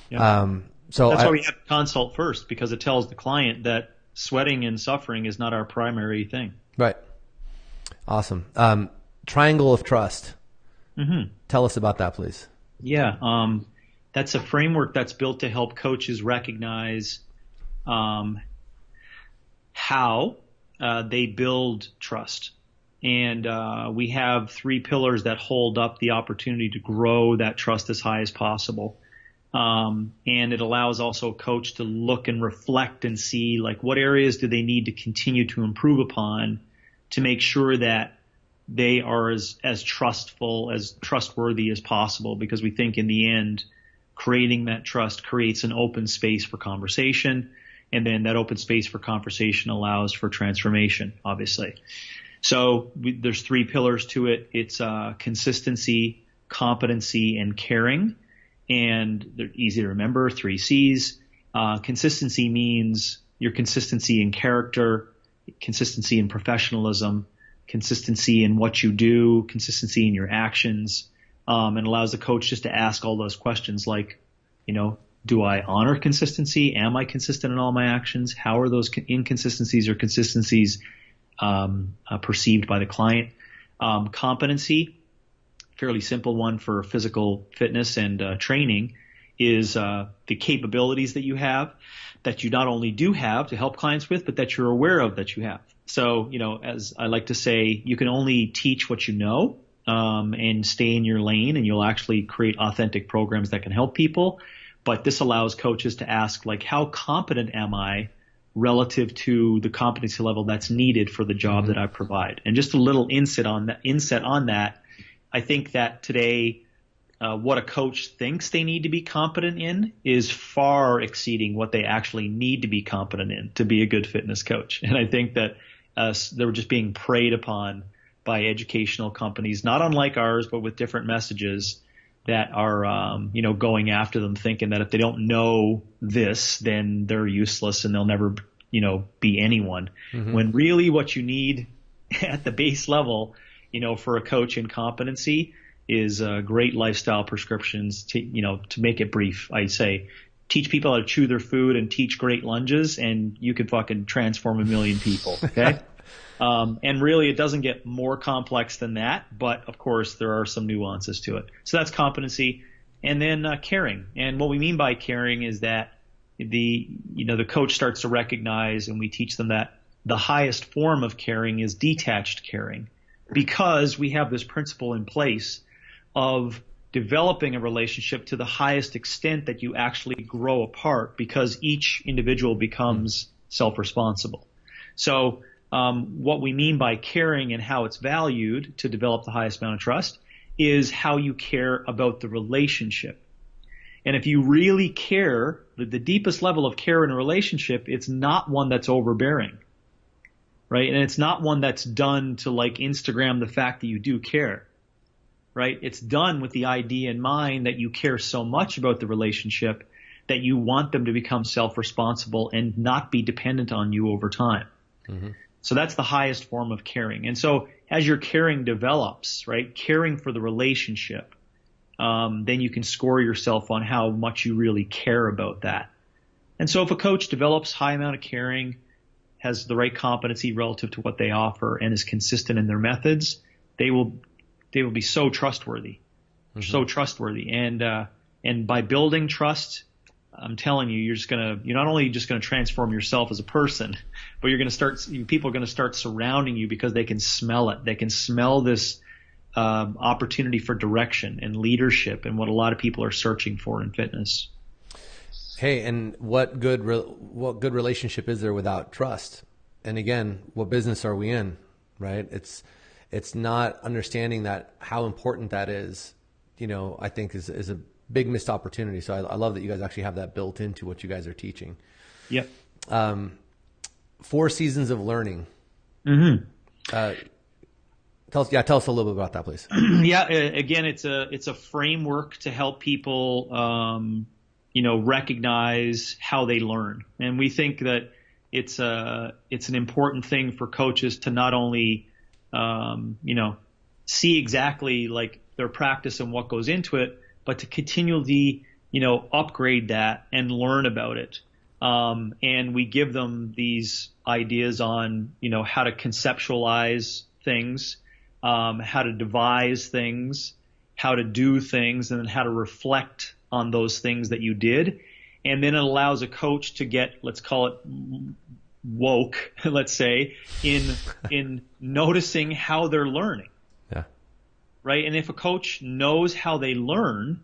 So that's why we have to consult first, because it tells the client that sweating and suffering is not our primary thing. Right. Awesome. Triangle of trust. Tell us about that, please. Yeah. That's a framework that's built to help coaches recognize how they build trust. And we have 3 pillars that hold up the opportunity to grow that trust as high as possible. And it allows also a coach to look and reflect and see, like, what areas do they need to continue to improve upon to make sure that they are as trustworthy as possible. Because we think in the end, creating that trust creates an open space for conversation. And then that open space for conversation allows for transformation, obviously. So there's 3 pillars to it. It's consistency, competency, and caring. And they're easy to remember, 3 C's. Consistency means your consistency in character, consistency in professionalism, consistency in what you do, consistency in your actions, and allows the coach just to ask all those questions like, do I honor consistency? Am I consistent in all my actions? How are those inconsistencies or consistencies perceived by the client? Competency, fairly simple one for physical fitness and training, is the capabilities that you have, that you not only do have to help clients with, but that you're aware of that you have. So, as I like to say, you can only teach what you know, and stay in your lane, and you'll actually create authentic programs that can help people. But this allows coaches to ask, like, how competent am I relative to the competency level that's needed for the job that I provide? And just a little inset on that, I think that today, what a coach thinks they need to be competent in is far exceeding what they actually need to be competent in to be a good fitness coach. And I think that they were just being preyed upon by educational companies, not unlike ours, but with different messages that are, going after them, thinking that if they don't know this, then they're useless and they'll never, be anyone. When really what you need at the base level, for a coach in competency is great lifestyle prescriptions to make it brief. I say teach people how to chew their food and teach great lunges, and you can fucking transform 1 million people. Okay. And really it doesn't get more complex than that, but of course there are some nuances to it. So that's competency. And then caring. And what we mean by caring is that the coach starts to recognize, and we teach them that the highest form of caring is detached caring, because we have this principle in place of developing a relationship to the highest extent that you actually grow apart, because each individual becomes self-responsible. So what we mean by caring and how it's valued to develop the highest amount of trust is how you care about the relationship. And if you really care, the deepest level of care in a relationship, it's not one that's overbearing, right? And it's not one that's done to like Instagram the fact that you do care, right? It's done with the idea in mind that you care so much about the relationship that you want them to become self-responsible and not be dependent on you over time. So that's the highest form of caring. And so as your caring develops, right, caring for the relationship, then you can score yourself on how much you really care about that. And so if a coach develops high amount of caring, has the right competency relative to what they offer, and is consistent in their methods, they will be so trustworthy, so trustworthy. And by building trust, I'm telling you, you're not only just going to transform yourself as a person, but people are going to start surrounding you because they can smell it. They can smell this opportunity for direction and leadership, and what a lot of people are searching for in fitness. Hey, and what good relationship is there without trust? And again, what business are we in, right? It's not understanding that how important that is, I think is a big missed opportunity. So I love that you guys actually have that built into what you guys are teaching. Yep. 4 seasons of learning. Tell us a little bit about that, please. Yeah. Again, it's a framework to help people, recognize how they learn. And we think that it's an important thing for coaches to not only, see exactly like their practice and what goes into it, but to continually, upgrade that and learn about it. And we give them these ideas on, how to conceptualize things, how to devise things, how to do things, and then how to reflect on those things that you did. And then it allows a coach to get, let's call it woke, let's say, in noticing how they're learning. Yeah. Right. And if a coach knows how they learn,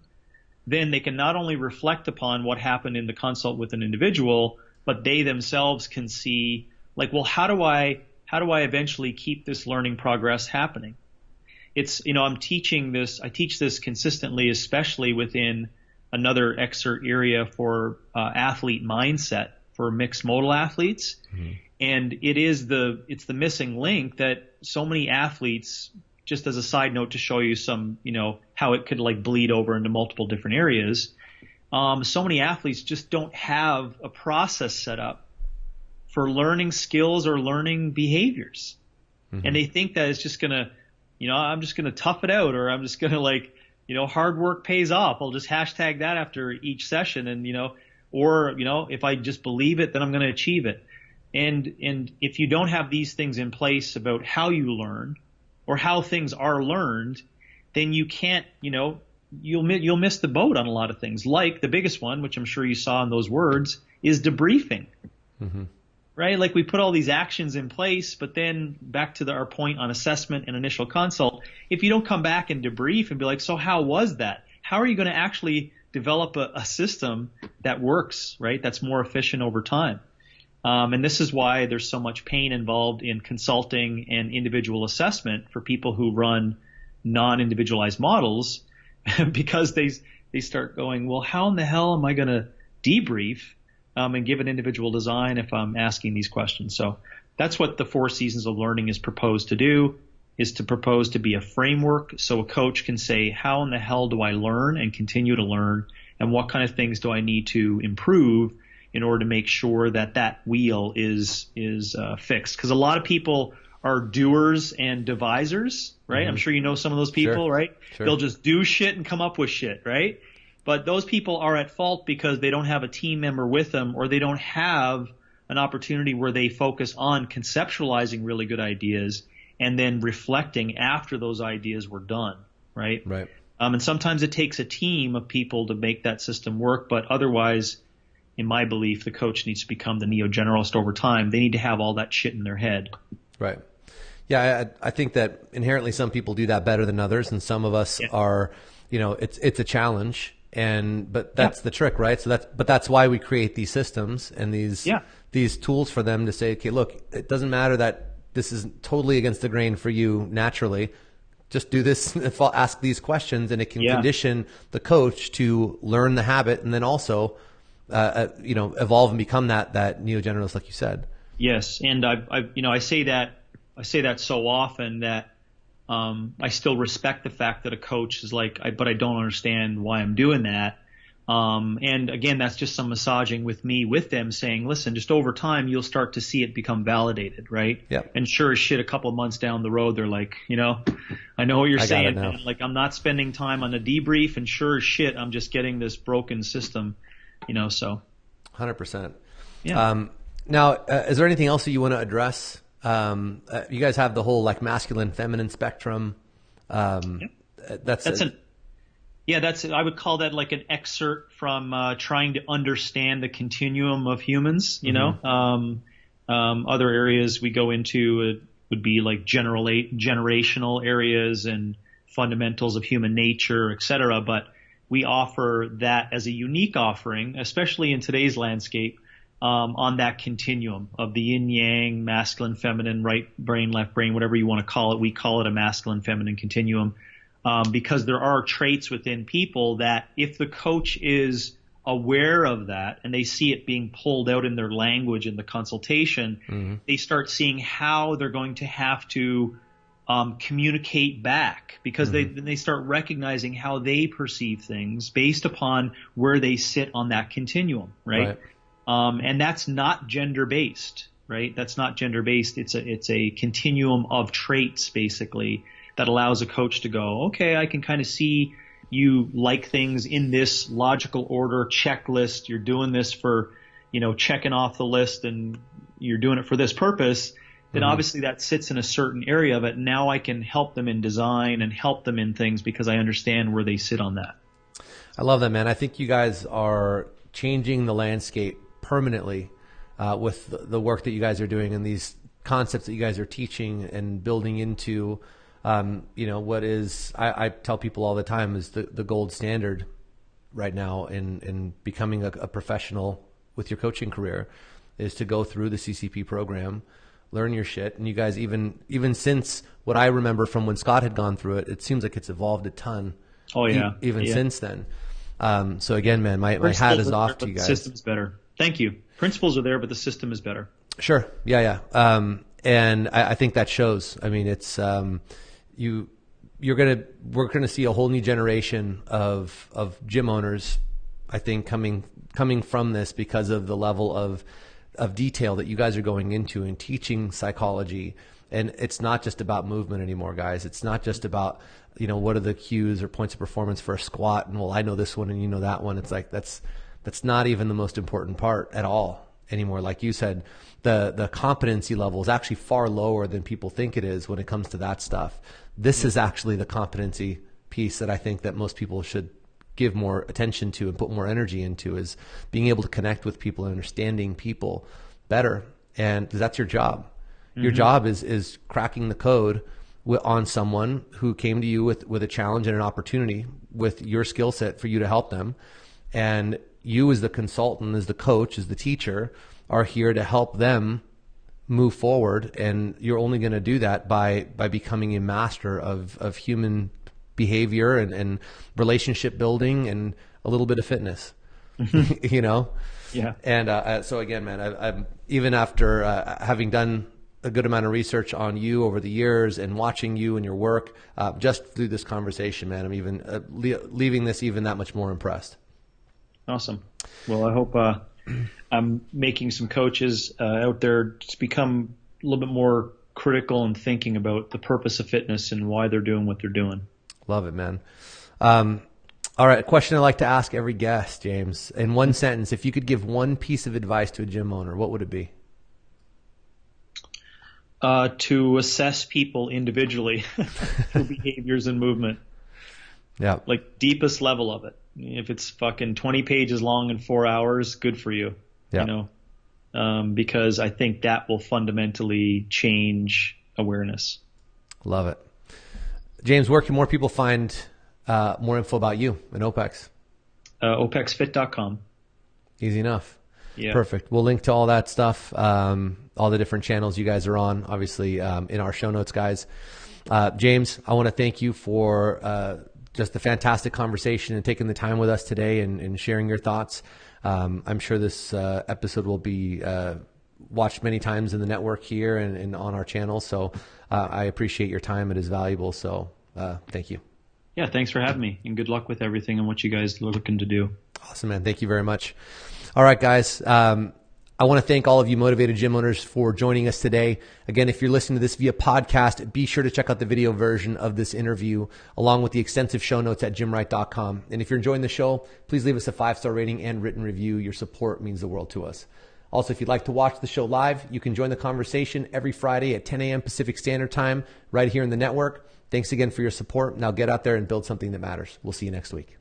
then they can not only reflect upon what happened in the consult with an individual, but they themselves can see, like, well, how do I eventually keep this learning progress happening? It's, I teach this consistently, especially within another excerpt area for athlete mindset for mixed modal athletes. And it's the missing link that so many athletes, just as a side note to show you some, how it could like bleed over into multiple different areas. So many athletes just don't have a process set up for learning skills or learning behaviors. And they think that it's just going to, I'm just going to tough it out, or I'm just going to hard work pays off. I'll just hashtag that after each session. And, or if I just believe it, then I'm going to achieve it. And if you don't have these things in place about how you learn or how things are learned, then you can't, you'll miss the boat on a lot of things. Like the biggest one, which I'm sure you saw in those words, is debriefing. Mm-hmm. Right? Like we put all these actions in place, but then back to our point on assessment and initial consult, if you don't come back and debrief and be like, so how was that? How are you going to actually develop a system that works, right? That's more efficient over time. And this is why there's so much pain involved in consulting and individual assessment for people who run non-individualized models, because they start going, well, how in the hell am I going to debrief and give an individual design if I'm asking these questions? So that's what the 4 seasons of learning is proposed to do, is to propose to be a framework so a coach can say, how in the hell do I learn and continue to learn, and what kind of things do I need to improve in order to make sure that that wheel is fixed? Because a lot of people are doers and devisers, right? Mm-hmm. I'm sure you know some of those people, sure. Right? Sure. They'll just do shit and come up with shit, right? But those people are at fault because they don't have a team member with them, or they don't have an opportunity where they focus on conceptualizing really good ideas and then reflecting after those ideas were done, right? Right. And sometimes it takes a team of people to make that system work, but otherwise, in my belief, the coach needs to become the neo-generalist over time. They need to have all that shit in their head. Right. Yeah, I think that inherently some people do that better than others, and some of us are, it's a challenge. But that's the trick, right? So that's why we create these systems and these tools for them to say, okay, look, it doesn't matter that this is totally against the grain for you naturally. Just do this, ask these questions, and it can condition the coach to learn the habit, and then also, evolve and become that neo-generalist, like you said. Yes, and I say that so often that I still respect the fact that a coach is like, but I don't understand why I'm doing that. And again, that's just some massaging with me, with them, saying, listen, just over time, you'll start to see it become validated, right? Yeah. And sure as shit, a couple of months down the road, they're like, I know what you're saying. Man. Like, I'm not spending time on a debrief, and sure as shit, I'm just getting this broken system, so. 100%. Yeah. Now, is there anything else that you want to address? You guys have the whole masculine, feminine spectrum. I would call that like an excerpt from trying to understand the continuum of humans. Mm-hmm. Other areas we go into would be like generational areas and fundamentals of human nature, et cetera. But we offer that as a unique offering, especially in today's landscape, on that continuum of the yin yang, masculine, feminine, right brain, left brain, whatever you want to call it. We call it a masculine, feminine continuum, because there are traits within people that if the coach is aware of that and they see it being pulled out in their language in the consultation, mm-hmm. they start seeing how they're going to have to communicate back, because mm-hmm. they start recognizing how they perceive things based upon where they sit on that continuum, right? And that's not gender-based, right? That's not gender-based. It's a continuum of traits, basically, that allows a coach to go, okay, I can kind of see you like things in this logical order, checklist. You're doing this for, checking off the list, and you're doing it for this purpose. Then mm-hmm. obviously that sits in a certain area of it. Now I can help them in design and help them in things because I understand where they sit on that. I love that, man. I think you guys are changing the landscape permanently with the work that you guys are doing and these concepts that you guys are teaching and building into, what is, I tell people all the time, is the gold standard right now in becoming a professional with your coaching career, is to go through the CCP program, learn your shit. And you guys, even since what I remember from when Scott had gone through it, it seems like it's evolved a ton. Oh yeah. Since then. So again, man, my hat is off to you guys. The system's better. Thank you. Principles are there, but the system is better. Sure. Yeah. And I think that shows. I mean, it's, we're going to see a whole new generation of gym owners, I think, coming from this because of the level of detail that you guys are going into and teaching psychology. And it's not just about movement anymore, guys. It's not just about, what are the cues or points of performance for a squat, and I know this one and you know that one. It's like, that's not even the most important part at all anymore. Like you said, the competency level is actually far lower than people think it is when it comes to that stuff. This is actually the competency piece that I think that most people should give more attention to and put more energy into, is being able to connect with people and understanding people better. And that's your job. Your job is cracking the code on someone who came to you with a challenge and an opportunity with your skill set for you to help them. And you, as the consultant, as the coach, as the teacher, are here to help them move forward. And you're only going to do that by becoming a master of human behavior and relationship building and a little bit of fitness, you know? Yeah. And so again, man, I'm even after having done a good amount of research on you over the years and watching you and your work, just through this conversation, man, I'm even leaving this even that much more impressed. Awesome. Well, I hope I'm making some coaches out there to become a little bit more critical and thinking about the purpose of fitness and why they're doing what they're doing. Love it, man. All right. A question I like to ask every guest, James. In one sentence, if you could give one piece of advice to a gym owner, what would it be? To assess people individually through behaviors and movement. Yeah. Like deepest level of it. If it's fucking 20 pages long in 4 hours, good for you. Yeah. You know, because I think that will fundamentally change awareness. Love it. James, where can more people find more info about you and OPEX? OPEXfit.com. Easy enough. Yeah. Perfect. We'll link to all that stuff, all the different channels you guys are on, obviously, in our show notes, guys. James, I want to thank you for just the fantastic conversation and taking the time with us today and sharing your thoughts. I'm sure this episode will be watched many times in the network here and on our channel. So I appreciate your time. It is valuable. So thank you. Yeah, thanks for having me, and good luck with everything and what you guys are looking to do. Awesome, man. Thank you very much. All right, guys. I want to thank all of you motivated gym owners for joining us today. Again, if you're listening to this via podcast, be sure to check out the video version of this interview along with the extensive show notes at gymwright.com. And if you're enjoying the show, please leave us a 5-star rating and written review. Your support means the world to us. Also, if you'd like to watch the show live, you can join the conversation every Friday at 10 a.m. Pacific Standard Time right here in the network. Thanks again for your support. Now get out there and build something that matters. We'll see you next week.